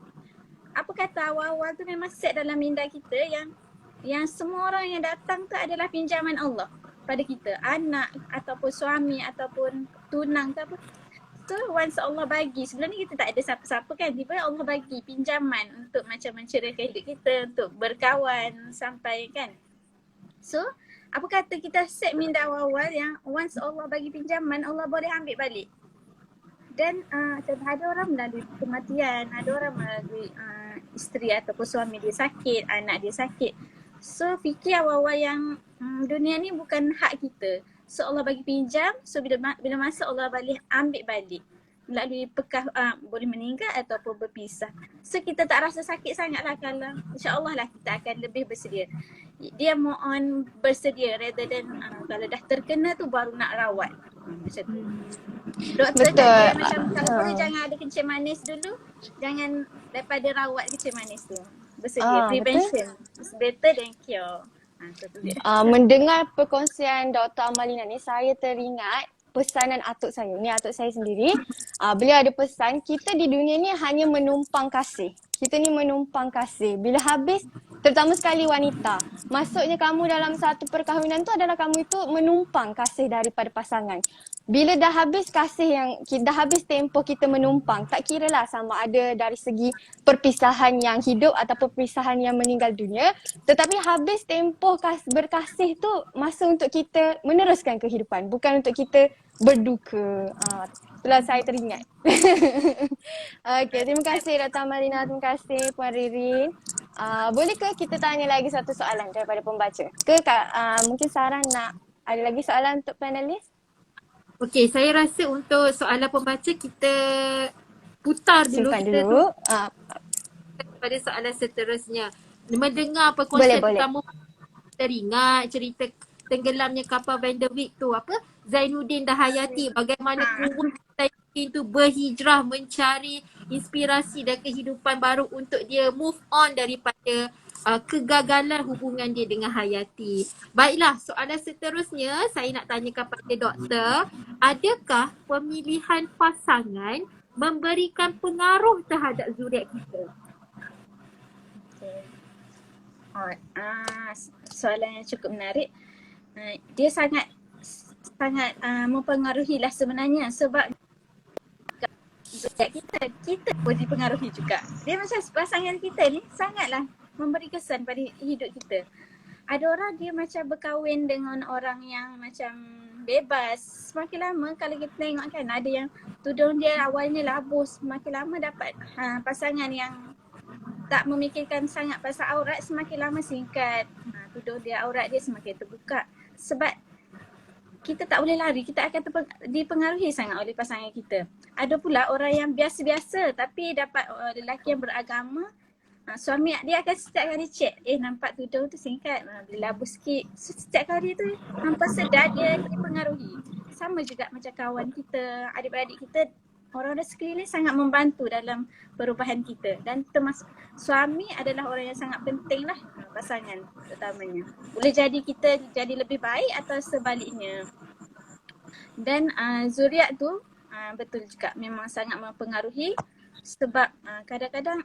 apa kata awal-awal tu memang set dalam minda kita yang semua orang yang datang tu adalah pinjaman Allah pada kita, anak ataupun suami ataupun tunang ke apa. So once Allah bagi, sebenarnya kita tak ada siapa-siapa kan, tiba-tiba Allah bagi pinjaman untuk macam mencerahkan hidup kita, untuk berkawan sampai kan. So apa kata kita set minda awal-awal yang once Allah bagi pinjaman, Allah boleh ambil balik. Dan ada orang melalui kematian, ada orang melalui isteri ataupun suami dia sakit, anak dia sakit. So fikir awal-awal yang dunia ni bukan hak kita. So Allah bagi pinjam, so bila masa Allah boleh ambil balik melalui boleh meninggal ataupun berpisah. So kita tak rasa sakit sangat lah kalau insyaAllah lah kita akan lebih bersedia. Dia more on bersedia rather than kalau dah terkena tu baru nak rawat. Macam tu. Doktor dia macam kalau boleh jangan ada kencing manis dulu, jangan daripada rawat kencing manis tu. Bersedia, prevention. It's better than cure. Mendengar perkongsian Dr. Amalina ni, saya teringat pesanan atuk saya. Ni atuk saya sendiri. Beliau ada pesan, kita di dunia ni hanya menumpang kasih. Kita ni menumpang kasih. Bila habis, terutama sekali wanita, maksudnya kamu dalam satu perkahwinan tu adalah kamu itu menumpang kasih daripada pasangan. Bila dah habis kasih dah habis tempoh kita menumpang, tak kira lah sama ada dari segi perpisahan yang hidup atau perpisahan yang meninggal dunia, tetapi habis tempoh berkasih tu masa untuk kita meneruskan kehidupan, bukan untuk kita berduka. Itulah saya teringat. Okay, terima kasih Dr. Amalina, terima kasih Puan Ririn. Bolehkah kita tanya lagi satu soalan daripada pembaca? Mungkin Sarah nak ada lagi soalan untuk panelis? Okey, saya rasa untuk soalan pembaca kita putar dulu. Simpan dulu. Pada soalan seterusnya. Mendengar perkongsian pertama, teringat cerita tenggelamnya kapal Van der Wijk tu, apa? Zainuddin Dahayati, bagaimana kurun itu berhijrah mencari inspirasi dan kehidupan baru untuk dia move on daripada kegagalan hubungan dia dengan Hayati. Baiklah, soalan seterusnya saya nak tanyakan pada doktor, adakah pemilihan pasangan memberikan pengaruh terhadap zuriat kita? Soalan yang cukup menarik. Dia sangat mempengaruhi lah sebenarnya, sebab kita pun dipengaruhi juga. Dia macam pasangan kita ni sangatlah memberi kesan pada hidup kita. Ada orang dia macam berkahwin dengan orang yang macam bebas. Semakin lama kalau kita tengok kan, ada yang tudung dia awalnya labuh, semakin lama dapat pasangan yang tak memikirkan sangat pasal aurat, semakin lama singkat. Tudung dia, aurat dia semakin terbuka. Sebab kita tak boleh lari, kita akan dipengaruhi sangat oleh pasangan kita. Ada pula orang yang biasa-biasa tapi dapat lelaki yang beragama. Suami dia akan setiap kali cek, nampak tudung tu singkat, bila labuh sikit. So, setiap kali tu hampa sedar dia dipengaruhi. Sama juga macam kawan kita, adik-beradik kita, orang-orang sekeliling sangat membantu dalam perubahan kita. Dan termasuk suami adalah orang yang sangat penting lah, pasangan terutamanya. Boleh jadi kita jadi lebih baik atau sebaliknya. Dan zuriat tu betul juga memang sangat mempengaruhi, sebab kadang-kadang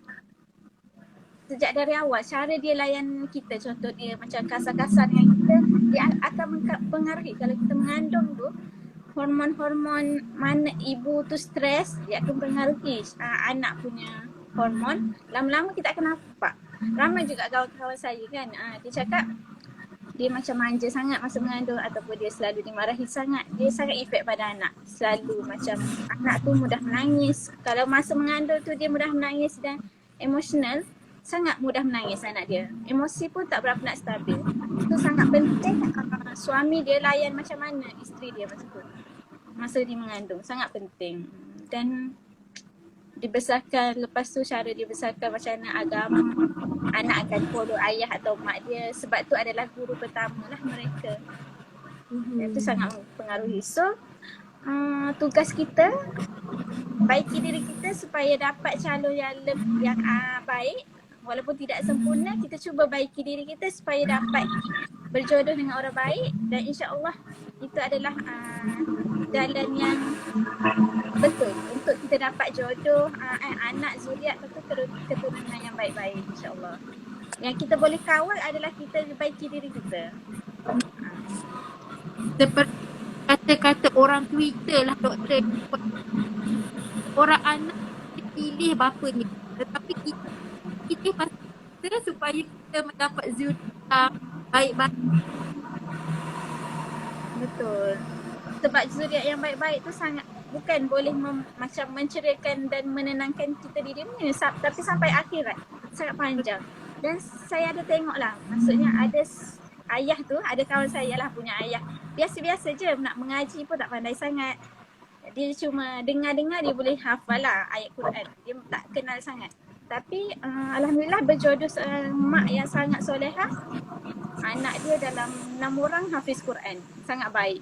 sejak dari awal cara dia layan kita, contoh dia macam kasar-kasar dengan kita, dia akan mempengaruhi. Kalau kita mengandung tu, hormon-hormon mana ibu tu stres, dia akan mempengaruhi anak punya hormon. Lama-lama kita akan nampak. Ramai juga kawan-kawan saya kan, dia cakap dia macam manja sangat masa mengandung ataupun dia selalu dimarahi sangat. Dia sangat efek pada anak. Selalu macam anak tu mudah menangis. Kalau masa mengandung tu dia mudah menangis dan emosional, sangat mudah menangis anak dia. Emosi pun tak berapa nak stabil. Itu sangat penting suami dia layan macam mana isteri dia masa tu. Masa dia mengandung, sangat penting. Dan dibesarkan, lepas tu cara dibesarkan macam mana agama, anak akan follow ayah atau mak dia, sebab tu adalah guru pertama lah mereka. Itu sangat mempengaruhi. So tugas kita baiki diri kita supaya dapat calon yang baik. Walaupun tidak sempurna, kita cuba baiki diri kita supaya dapat berjodoh dengan orang baik, dan insya-Allah itu adalah jalan yang betul untuk kita dapat jodoh, anak, zuriat atau keturunan yang baik-baik, insya-Allah. Yang kita boleh kawal adalah kita baiki diri kita. Seperti kata-kata orang Twitter lah, doktor. Orang anak dia pilih bapa ni, tetapi kita pilih pasal kita supaya kita mendapat zuriat baik-baik. Betul. Sebab zuriat yang baik-baik tu sangat bukan boleh macam menceriakan dan menenangkan kita di dunia, tapi sampai akhirat sangat panjang. Dan saya ada tengok lah, maksudnya ada ayah tu, ada kawan saya lah punya ayah. Biasa-biasa je, nak mengaji pun tak pandai sangat. Dia cuma dengar-dengar dia boleh hafal lah ayat Quran. Dia tak kenal sangat. Tapi Alhamdulillah berjodoh seorang mak yang sangat solehah. Anak dia dalam 6 orang hafiz Quran. Sangat baik.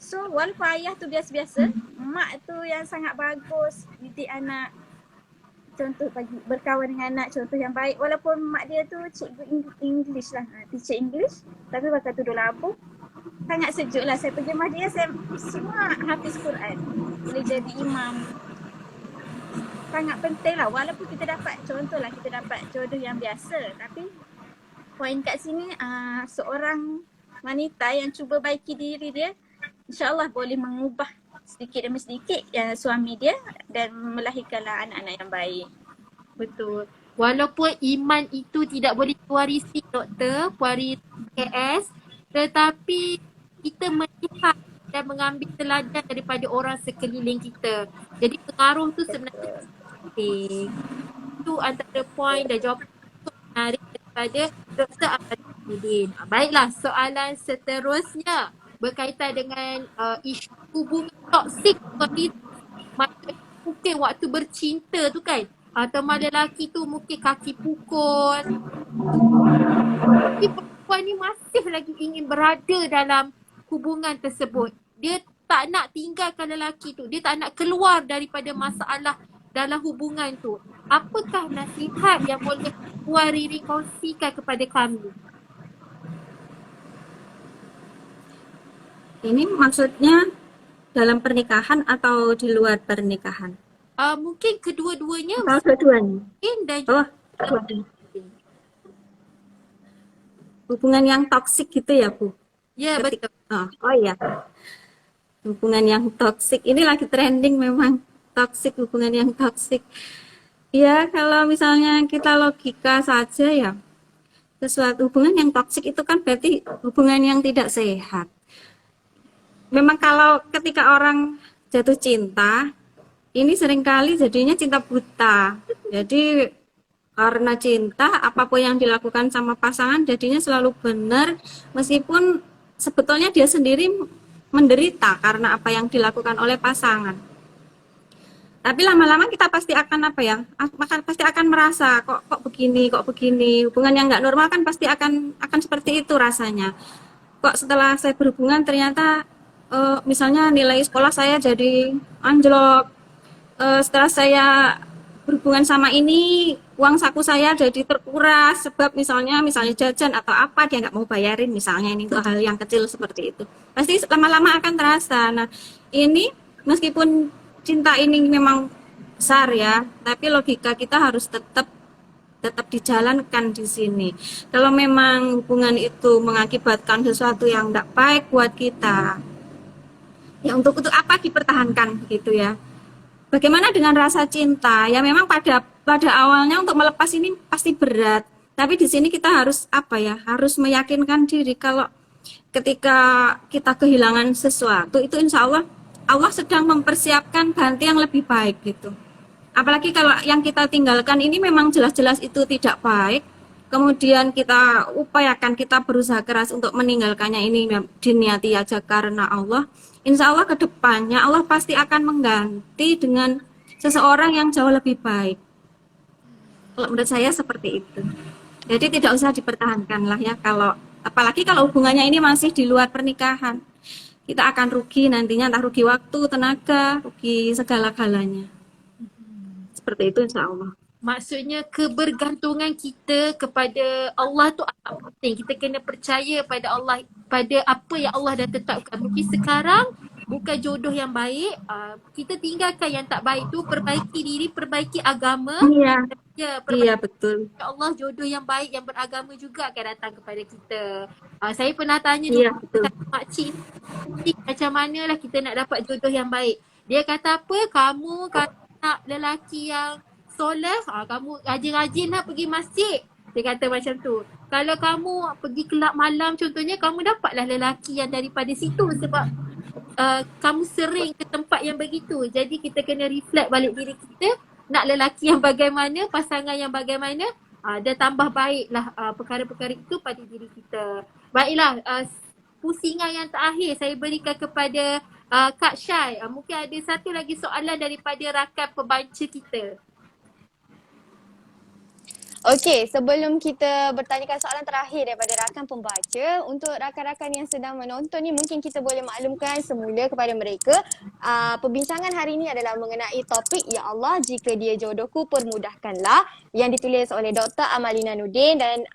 So walaupun ayah tu biasa-biasa, mak tu yang sangat bagus didik anak. Contoh bagi berkawan dengan anak, contoh yang baik. Walaupun mak dia tu cikgu English lah, teacher English, tapi bakal tuduh labuh. Sangat sejuk lah. Saya pergi rumah dia, saya semua hafiz Quran. Boleh jadi imam. Sangat penting lah. Walaupun kita dapat, contohlah kita dapat jodoh yang biasa. Tapi poin kat sini, seorang wanita yang cuba baiki diri dia, insyaAllah boleh mengubah sedikit demi sedikit suami dia dan melahirkanlah anak-anak yang baik. Betul. Walaupun iman itu tidak boleh diwarisi, doktor, Puari KS, tetapi kita melihat dan mengambil teladan daripada orang sekeliling kita. Jadi pengaruh tu sebenarnya penting. Itu antara poin dan jawapan menarik daripada Dr. Ahmaduddin. Baiklah, soalan seterusnya berkaitan dengan isu hubungan toksik wanita. Mungkin waktu bercinta tu kan, teman lelaki tu mungkin kaki pukul. Tapi perempuan ni masih lagi ingin berada dalam hubungan tersebut. Dia tak nak tinggalkan lelaki tu. Dia tak nak keluar daripada masalah dalam hubungan tu. Apakah nasihat yang boleh Puan Riri kongsikan kepada kami? Ini maksudnya dalam pernikahan atau di luar pernikahan? Mungkin kedua-duanya. Atau kedua-duanya? Mungkin dan hubungan yang toksik gitu ya, Bu? Ya, betul. Oh iya. Hubungan yang toksik. Ini lagi trending memang. Toksik, hubungan yang toksik. Ya, kalau misalnya kita logika saja ya, sesuatu hubungan yang toksik itu kan berarti hubungan yang tidak sehat. Memang kalau ketika orang jatuh cinta, ini seringkali jadinya cinta buta. Jadi karena cinta, apapun yang dilakukan sama pasangan jadinya selalu benar, meskipun sebetulnya dia sendiri menderita karena apa yang dilakukan oleh pasangan. Tapi lama-lama kita pasti akan pasti akan merasa kok begini, hubungan yang nggak normal kan pasti akan seperti itu rasanya. Kok setelah saya berhubungan ternyata misalnya nilai sekolah saya jadi anjlok, setelah saya berhubungan sama ini uang saku saya jadi terkuras sebab misalnya jajan atau apa dia nggak mau bayarin, misalnya ini tuh hal yang kecil seperti itu pasti lama-lama akan terasa. Nah ini meskipun cinta ini memang besar ya, tapi logika kita harus tetap dijalankan di sini. Kalau memang hubungan itu mengakibatkan sesuatu yang tidak baik buat kita, ya untuk apa dipertahankan gitu ya. Bagaimana dengan rasa cinta? Ya memang pada awalnya untuk melepas ini pasti berat. Tapi di sini kita harus harus meyakinkan diri kalau ketika kita kehilangan sesuatu itu insya Allah sedang mempersiapkan ganti yang lebih baik gitu. Apalagi kalau yang kita tinggalkan ini memang jelas-jelas itu tidak baik. Kemudian kita upayakan, kita berusaha keras untuk meninggalkannya, ini diniati aja karena Allah. Insya Allah ke depannya Allah pasti akan mengganti dengan seseorang yang jauh lebih baik. Kalau menurut saya seperti itu. Jadi tidak usah dipertahankan lah ya, apalagi kalau hubungannya ini masih di luar pernikahan. kita akan rugi nantinya, entah rugi waktu, tenaga, rugi segala-galanya. Seperti itu insya Allah. Maksudnya kebergantungan kita kepada Allah tu amat penting. Kita kena percaya pada Allah, pada apa yang Allah dah tetapkan. Mungkin sekarang bukan jodoh yang baik, kita tinggalkan yang tak baik tu, perbaiki diri, perbaiki agama. Iya, Ya, iya betul. Ya Allah, jodoh yang baik, yang beragama juga akan datang kepada kita. Saya pernah tanya Iya juga betul. kepada makcik, macam manalah kita nak dapat jodoh yang baik. Dia kata apa? Kamu kalau nak lelaki yang soleh, kamu rajin-rajinlah pergi masjid. Dia kata macam tu. Kalau kamu pergi kelab malam contohnya, kamu dapatlah lelaki yang daripada situ sebab kamu sering ke tempat yang begitu. Jadi kita kena reflect balik diri kita, nak lelaki yang bagaimana, pasangan yang bagaimana, dan tambah baiklah perkara-perkara itu pada diri kita. Baiklah, pusingan yang terakhir saya berikan kepada Kak Syai. Mungkin ada satu lagi soalan daripada rakan pembaca kita. Okey, sebelum kita bertanyakan soalan terakhir daripada rakan pembaca, untuk rakan-rakan yang sedang menonton ni mungkin kita boleh maklumkan semula kepada mereka, perbincangan hari ini adalah mengenai topik Ya Allah jika dia jodohku permudahkanlah, yang ditulis oleh Dr. Amalina Nordin dan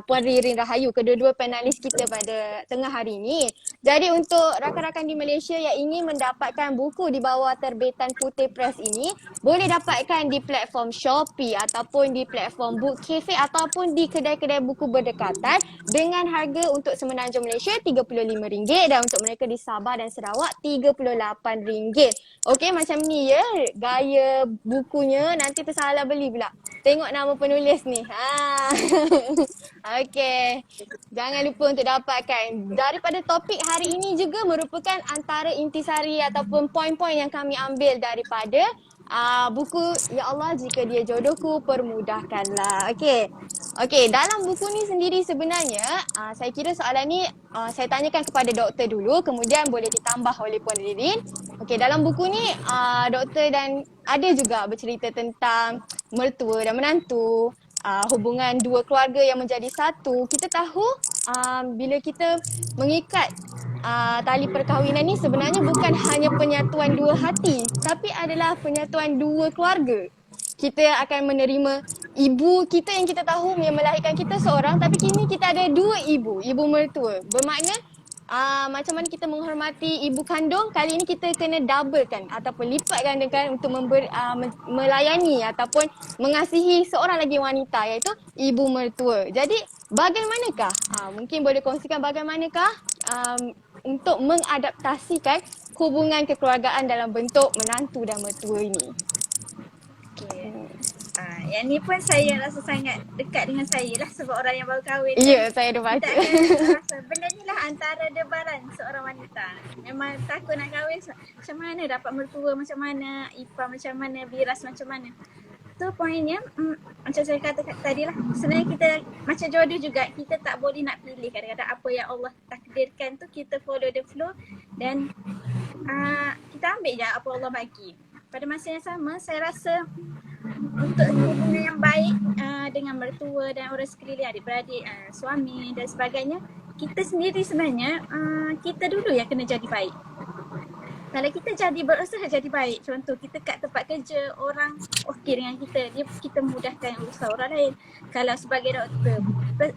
Puan Ririn Rahayu, kedua-dua panelis kita pada tengah hari ini. Jadi untuk rakan-rakan di Malaysia yang ingin mendapatkan buku di bawah terbitan Putih Press ini, boleh dapatkan di platform Shopee ataupun di platform Book Cafe ataupun di kedai-kedai buku berdekatan dengan harga untuk Semenanjung Malaysia RM35 dan untuk mereka di Sabah dan Sarawak RM38. Okey, macam ni ya gaya bukunya, nanti tersalah beli pula. Tengok nama penulis ni. Okey. Jangan lupa untuk dapatkan. Daripada topik hari ini juga merupakan antara intisari ataupun poin-poin yang kami ambil daripada buku Ya Allah jika dia jodohku permudahkanlah. Okey, dalam buku ni sendiri sebenarnya saya kira soalan ni saya tanyakan kepada doktor dulu, kemudian boleh ditambah oleh Puan Ririn. Okey, dalam buku ni doktor dan ada juga bercerita tentang mertua dan menantu, hubungan dua keluarga yang menjadi satu. Kita tahu bila kita mengikat tali perkahwinan ni sebenarnya bukan hanya penyatuan dua hati, tapi adalah penyatuan dua keluarga. Kita akan menerima ibu kita yang kita tahu yang melahirkan kita seorang, tapi kini kita ada dua ibu mertua. Bermakna macam mana kita menghormati ibu kandung, kali ini kita kena doublekan ataupun lipat gandakan untuk melayani ataupun mengasihi seorang lagi wanita, iaitu ibu mertua. Jadi bagaimanakah, mungkin boleh kongsikan bagaimanakah untuk mengadaptasikan hubungan kekeluargaan dalam bentuk menantu dan mertua ini? Yang ni pun saya rasa sangat dekat dengan saya lah sebab orang yang baru kahwin. Ya, saya ada baca. Kita akan rasa benda ni lah antara debaran seorang wanita. Memang takut nak kahwin, macam mana dapat mertua, macam mana ipar, macam mana biras, macam mana. Tu poinnya, macam saya kata tadi lah, sebenarnya kita macam jodoh juga, kita tak boleh nak pilih kadang-kadang apa yang Allah takdirkan tu, kita follow the flow dan kita ambil je apa Allah bagi. Pada masa yang sama, saya rasa untuk hubungan yang baik dengan mertua dan orang sekeliling, adik-beradik, suami dan sebagainya, kita sendiri sebenarnya kita dulu yang kena jadi baik. Kalau kita jadi berusaha jadi baik, contoh kita kat tempat kerja, orang okey dengan kita, kita mudahkan urusan orang lain. Kalau sebagai doktor,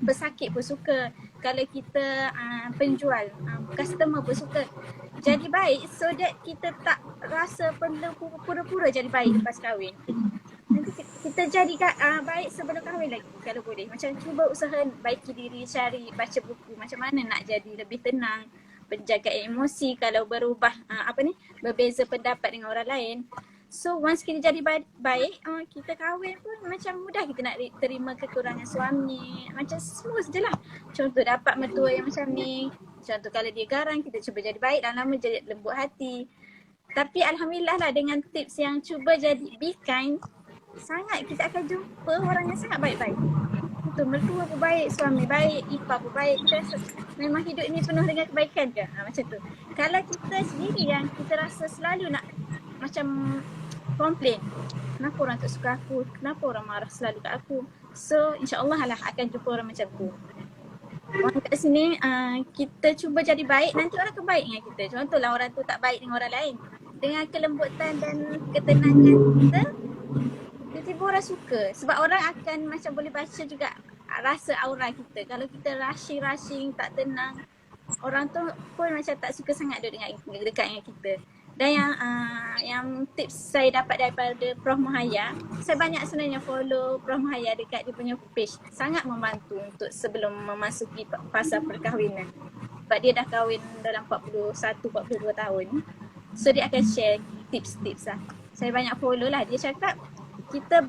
bersakit pun suka. Kalau kita penjual, customer pun suka. Jadi baik so that kita tak rasa perlu pura-pura jadi baik lepas kahwin. Nanti kita jadi baik sebelum kahwin lagi kalau boleh. Macam cuba usaha baiki diri, cari baca buku macam mana nak jadi lebih tenang, menjaga emosi kalau berubah berbeza pendapat dengan orang lain. So once kita jadi baik, kita kahwin pun macam mudah kita nak terima kekurangan suami. Macam smooth je lah. Contoh dapat mertua yang macam ni. Contoh kalau dia garang, kita cuba jadi baik dan lama jadi lembut hati. Tapi alhamdulillah lah dengan tips yang cuba jadi be kind, sangat kita akan jumpa orang yang sangat baik-baik. Betul, mertua pun baik, suami baik, ipar pun baik. Kita rasa memang hidup ni penuh dengan kebaikan ke? Macam tu. Kalau kita sendiri yang kita rasa selalu nak macam komplain, kenapa orang tak suka aku, kenapa orang marah selalu kat aku. So insyaAllah lah akan jumpa orang macam tu. orang kat sini kita cuba jadi baik, nanti orang akan baik dengan kita. Contohlah orang tu tak baik dengan orang lain. Dengan kelembutan dan ketenangan kita, tiba-tiba orang suka. Sebab orang akan macam boleh baca juga rasa aura kita. Kalau kita rushing, tak tenang, orang tu pun macam tak suka sangat dekat dengan kita. Dan yang tips saya dapat daripada Prof Mahaya, saya banyak sebenarnya follow Prof Mahaya dekat dia punya page. Sangat membantu untuk sebelum memasuki fasa perkahwinan. Sebab dia dah kahwin dalam 41-42 tahun. So dia akan share tips-tips lah. Saya banyak follow lah. Dia cakap kita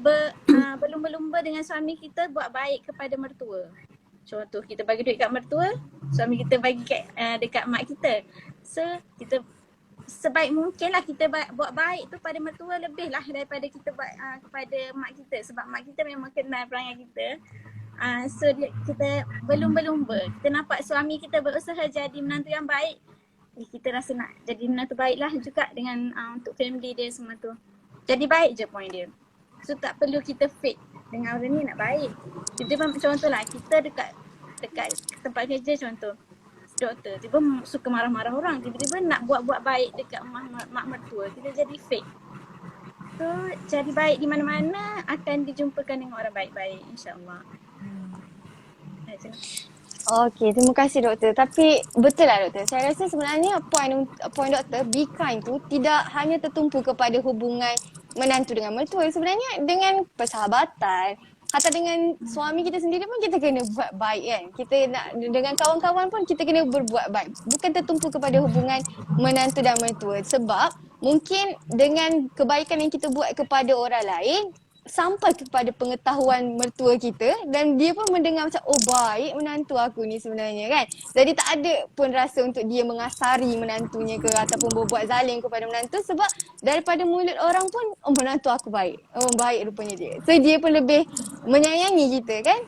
berlumba-lumba dengan suami kita buat baik kepada mertua. Contoh kita bagi duit kat mertua, suami kita bagi dekat mak kita. So kita sebaik mungkin lah kita buat baik tu pada mertua lebih lah daripada kita buat kepada mak kita. Sebab mak kita memang kenal perangai kita. So kita berlumba-lumba. Kita nampak suami kita berusaha jadi menantu yang baik. Kita rasa nak jadi menantu baik lah juga dengan untuk family dia semua tu. Jadi baik je point dia. So tak perlu kita fake dengan orang ni nak baik. Kita contoh lah kita dekat tempat kerja contoh. Doktor, tiba suka marah-marah orang, tiba-tiba nak buat-buat baik dekat mak mertua, kita jadi fake. So, jadi baik di mana-mana akan dijumpakan dengan orang baik-baik, insyaAllah. Okey, terima kasih doktor. Tapi betul lah doktor. Saya rasa sebenarnya point doktor, be kind tu tidak hanya tertumpu kepada hubungan menantu dengan mertua. Sebenarnya dengan persahabatan, hatta dengan suami kita sendiri pun kita kena buat baik kan. Kita nak dengan kawan-kawan pun kita kena berbuat baik. Bukan tertumpu kepada hubungan menantu dan mertua. Sebab mungkin dengan kebaikan yang kita buat kepada orang lain, sampai kepada pengetahuan mertua kita dan dia pun mendengar macam oh baik menantu aku ni sebenarnya kan. Jadi tak ada pun rasa untuk dia mengasari menantunya ke ataupun berbuat zalim kepada menantu sebab daripada mulut orang pun oh menantu aku baik. Oh baik rupanya dia. So dia pun lebih menyayangi kita kan.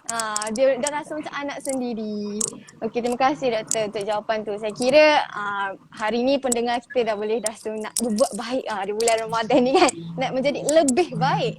Dia dah rasa macam anak sendiri. Okey, terima kasih doktor untuk jawapan tu. Saya kira hari ni pendengar kita dah boleh rasa nak berbuat baik di bulan Ramadan ni kan. Nak menjadi lebih baik.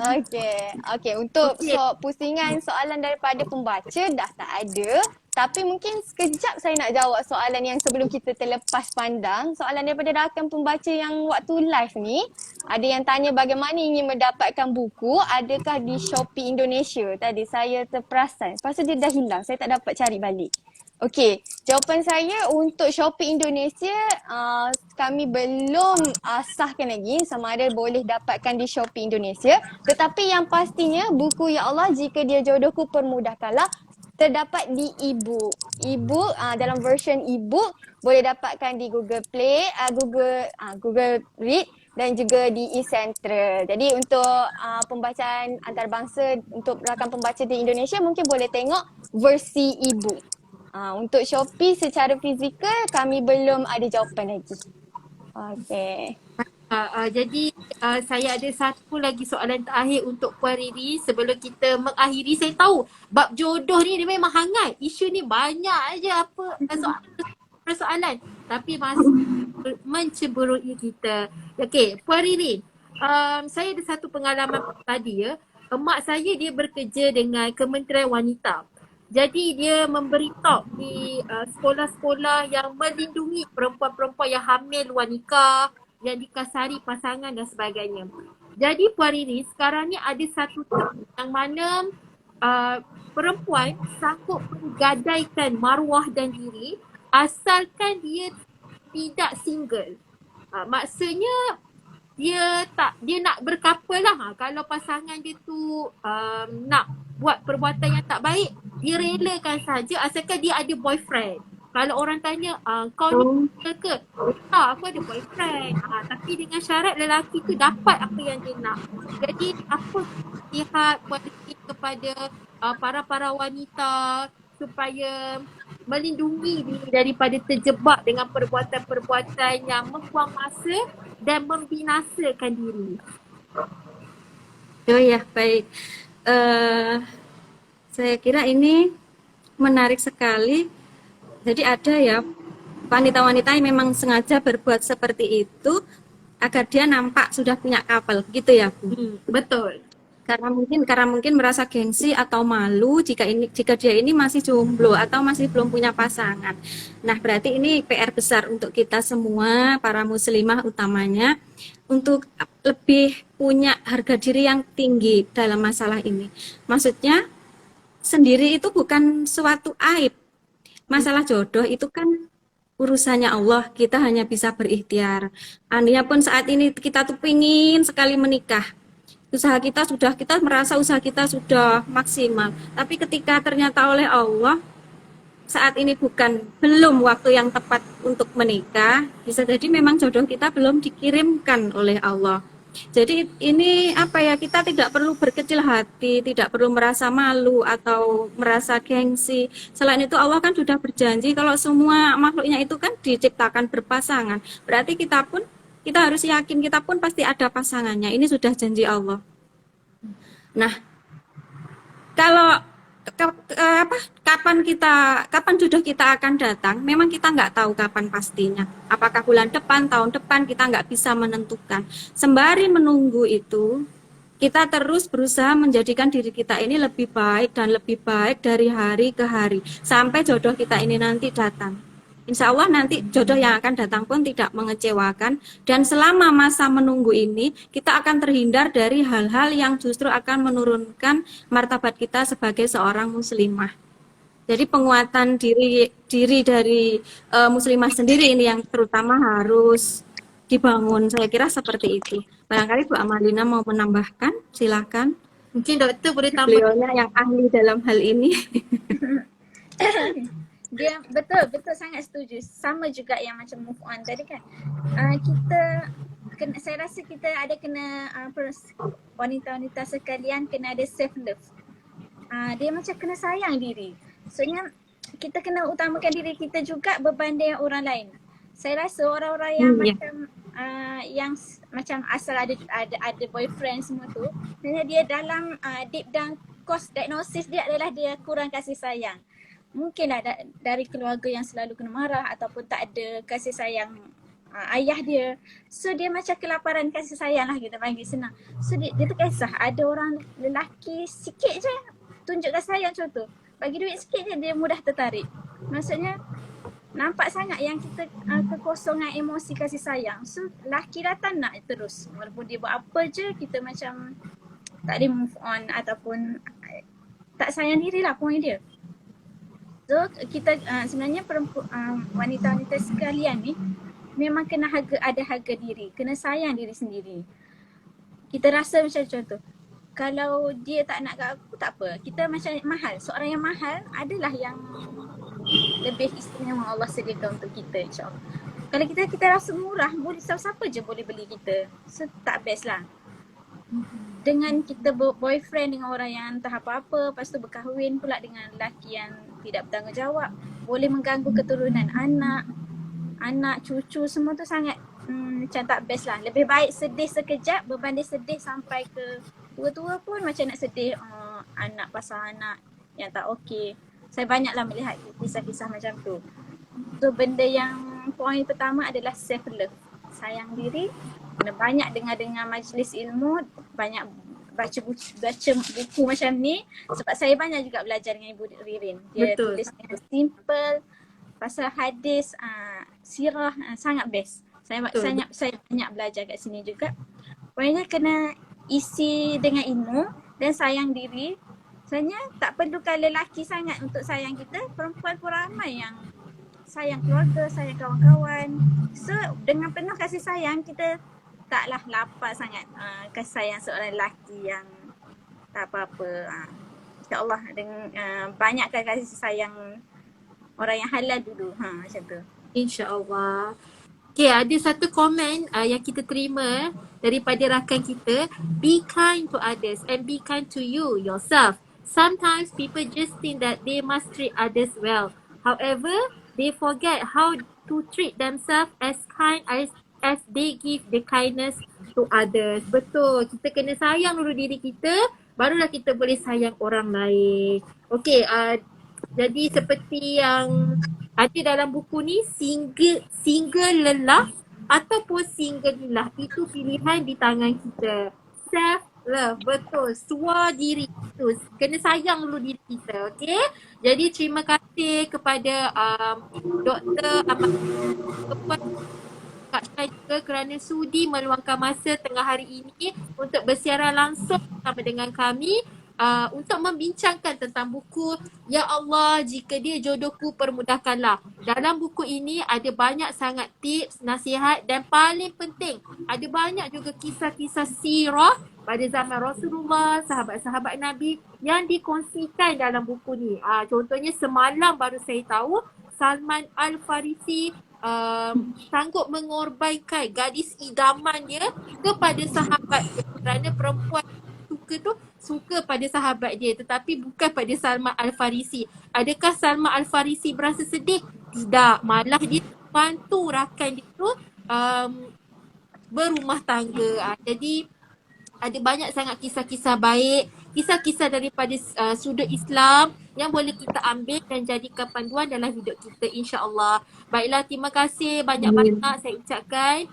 Okey. Untuk pusingan soalan daripada pembaca dah tak ada. Tapi mungkin sekejap saya nak jawab soalan yang sebelum kita terlepas pandang. Soalan daripada rakan pembaca yang waktu live ni. Ada yang tanya bagaimana ingin mendapatkan buku. Adakah di Shopee Indonesia? Tadi saya terperasan. Lepas tu dia dah hilang. Saya tak dapat cari balik. Okey, jawapan saya untuk Shopee Indonesia, kami belum sahkan lagi sama ada boleh dapatkan di Shopee Indonesia. Tetapi yang pastinya buku Ya Allah Jika Dia Jodohku Permudahkanlah terdapat di e-book. E-book dalam version e-book boleh dapatkan di Google Play, Google Read dan juga di e-Central. Jadi untuk pembacaan antarabangsa untuk rakan pembaca di Indonesia mungkin boleh tengok versi e-book. Untuk Shopee secara fizikal kami belum ada jawapan lagi. Okey. Jadi saya ada satu lagi soalan terakhir untuk Puan Riri sebelum kita mengakhiri. Saya tahu bab jodoh ni dia memang hangat. Isu ni banyak aja persoalan. Tapi masih mencemburui kita. Okey, Puan Riri. Saya ada satu pengalaman tadi ya. Mak saya dia bekerja dengan Kementerian Wanita. Jadi dia memberi talk di sekolah-sekolah yang melindungi perempuan-perempuan yang hamil luar nikah, yang dikasari pasangan dan sebagainya. Jadi Puan Riri, sekarang ni ada satu term yang mana perempuan sanggup menggadaikan maruah dan diri asalkan dia tidak single. Maksudnya dia nak berkapal lah. Kalau pasangan dia tu nak buat perbuatan yang tak baik, dia relakan saja asalkan dia ada boyfriend. Kalau orang tanya, kau ni ke? Aku ada boyfriend. Tapi dengan syarat lelaki tu dapat apa yang dia nak. Jadi apa pihak kepada para wanita supaya melindungi diri daripada terjebak dengan perbuatan-perbuatan yang membuang masa dan membinasakan diri. Oh ya, baik. Saya kira ini menarik sekali. Jadi ada ya wanita-wanita yang memang sengaja berbuat seperti itu agar dia nampak sudah punya couple, gitu ya Bu? Betul. Karena mungkin merasa gengsi atau malu jika dia ini masih jomblo atau masih belum punya pasangan. Nah, berarti ini PR besar untuk kita semua para muslimah utamanya untuk lebih punya harga diri yang tinggi dalam masalah ini. Maksudnya sendiri itu bukan suatu aib. Masalah jodoh itu kan urusannya Allah, kita hanya bisa berikhtiar. Andainya pun saat ini kita tuh pingin sekali menikah, kita merasa usaha kita sudah maksimal, tapi ketika ternyata oleh Allah saat ini belum waktu yang tepat untuk menikah, bisa jadi memang jodoh kita belum dikirimkan oleh Allah. Jadi ini kita tidak perlu berkecil hati, tidak perlu merasa malu atau merasa gengsi. Selain itu Allah kan sudah berjanji kalau semua makhluknya itu kan diciptakan berpasangan. Berarti kita harus yakin kita pun pasti ada pasangannya. Ini sudah janji Allah. Nah, kalau kapan jodoh kita akan datang, memang kita nggak tahu kapan pastinya. Apakah bulan depan, tahun depan, kita nggak bisa menentukan. Sembari menunggu itu, kita terus berusaha menjadikan diri kita ini lebih baik dan lebih baik dari hari ke hari sampai jodoh kita ini nanti datang. Insya Allah nanti jodoh yang akan datang pun tidak mengecewakan, dan selama masa menunggu ini kita akan terhindar dari hal-hal yang justru akan menurunkan martabat kita sebagai seorang muslimah. Jadi penguatan diri dari muslimah sendiri ini yang terutama harus dibangun. Saya kira seperti itu. Barangkali Bu Amalina mau menambahkan, silakan. Mungkin doktor boleh tambah. Beliaunya yang ahli dalam hal ini. Dia betul sangat setuju. Sama juga yang macam move on tadi kan. Saya rasa kita ada kena wanita-wanita sekalian kena ada self love. Dia macam kena sayang diri. Soalnya kita kena utamakan diri kita juga berbanding orang lain. Saya rasa orang-orang yang yang macam asal ada boyfriend semua tu, sebenarnya dia dalam deep down cause diagnosis dia adalah dia kurang kasih sayang. Mungkinlah dari keluarga yang selalu kena marah ataupun tak ada kasih sayang ayah dia. So dia macam kelaparan kasih sayang lah, kita panggil senang. So dia terkisah ada orang lelaki sikit je tunjuk kasih sayang, contoh bagi duit sikit je dia mudah tertarik. Maksudnya nampak sangat yang kita kekosongan emosi kasih sayang. So lelaki datang nak terus, walaupun dia buat apa je kita macam tak ada move on ataupun tak sayang diri lah point dia. So kita sebenarnya wanita-wanita sekalian ni memang kena ada harga diri, kena sayang diri sendiri. Kita rasa macam contoh, kalau dia tak nak kat aku tak apa, kita macam mahal, seorang yang mahal adalah yang lebih istimewa Allah sediakan untuk kita, insyaAllah. Kalau kita rasa murah, boleh siapa-siapa je boleh beli kita, so tak best lah. Dengan kita boyfriend dengan orang yang entah apa-apa, lepas tu berkahwin pula dengan lelaki yang tidak bertanggungjawab, boleh mengganggu keturunan anak, cucu, semua tu sangat macam tak best lah. Lebih baik sedih sekejap berbanding sedih sampai ke tua-tua pun macam nak sedih anak pasal anak yang tak okey. Saya banyaklah melihat kisah-kisah macam tu. So benda yang poin pertama adalah self love, sayang diri. Kena banyak dengar majlis ilmu, banyak baca buku macam ni, sebab saya banyak juga belajar dengan Ibu Ririn. Dia tulis simple pasal hadis, sirah, sangat best. Saya banyak belajar kat sini juga. Pokoknya kena isi dengan ilmu dan sayang diri. Sebenarnya tak perlukan lelaki sangat untuk sayang kita, perempuan pun ramai yang sayang keluarga, sayang kawan-kawan. So dengan penuh kasih sayang kita taklah lapar sangat kasih sayang seorang lelaki yang tak apa-apa. InsyaAllah dengan banyakkan kasih sayang orang yang halal dulu, macam tu. InsyaAllah. Okay, ada satu komen yang kita terima daripada rakan kita. Be kind to others and be kind to yourself. Sometimes people just think that they must treat others well. However, they forget how to treat themselves as kind as they give the kindness to others. Betul, kita kena sayang dulu diri kita, barulah kita boleh sayang orang lain. Okay, jadi seperti yang ada dalam buku ni, single lelah ataupun single lelah, itu pilihan di tangan kita. Self Love, betul. Suar diri tu. Kena sayang dulu diri kita, okey? Jadi terima kasih kepada Dr. Ahmad Kak Syah juga kerana sudi meluangkan masa tengah hari ini untuk bersiaran langsung bersama dengan kami untuk membincangkan tentang buku Ya Allah Jika Dia Jodohku Permudahkanlah. Dalam buku ini ada banyak sangat tips, nasihat dan paling penting ada banyak juga kisah-kisah sirah pada zaman Rasulullah, sahabat-sahabat Nabi yang dikongsikan dalam buku ni. Contohnya semalam baru saya tahu Salman Al-Farisi sanggup mengorbankan gadis idaman dia kepada sahabat dia kerana perempuan suka tu suka pada sahabat dia tetapi bukan pada Salman Al-Farisi. Adakah Salman Al-Farisi berasa sedih? Tidak, malah dia bantu rakan dia tu berumah tangga. Jadi ada banyak sangat kisah-kisah baik, kisah-kisah daripada sudut Islam yang boleh kita ambil dan jadikan panduan dalam hidup kita, insya-Allah. Baiklah, terima kasih banyak-banyak saya ucapkan.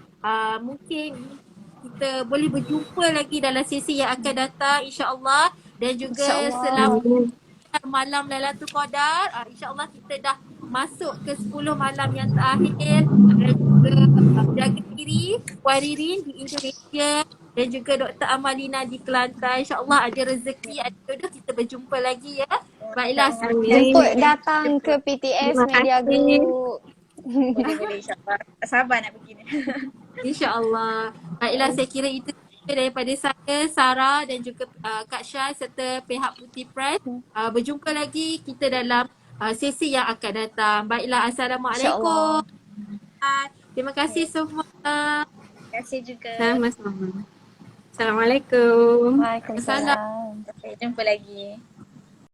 Mungkin kita boleh berjumpa lagi dalam sesi yang akan datang, insya-Allah. Dan juga InsyaAllah. selamat malam Lailatul Qadar. InsyaAllah kita dah masuk ke 10 malam yang terakhir. Dan juga jaga diri Puan Ririn di Indonesia dan juga Dr. Amalina di Kelantan. InsyaAllah ada rezeki, ada jodoh, kita berjumpa lagi ya. Baiklah, Jemput datang ke PTS Terima Media kasih. Group. Boleh insyaAllah. Tak sabar nak pergi ni. insyaAllah. Baiklah, saya kira itu sahaja daripada saya, Sarah dan juga Kak Syah serta pihak Putih Press. Berjumpa lagi kita dalam sesi yang akan datang. Baiklah, Assalamualaikum. InsyaAllah. Terima kasih semua. Terima kasih juga. Sama-sama. Assalamualaikum. Waalaikumsalam. Sampai jumpa lagi.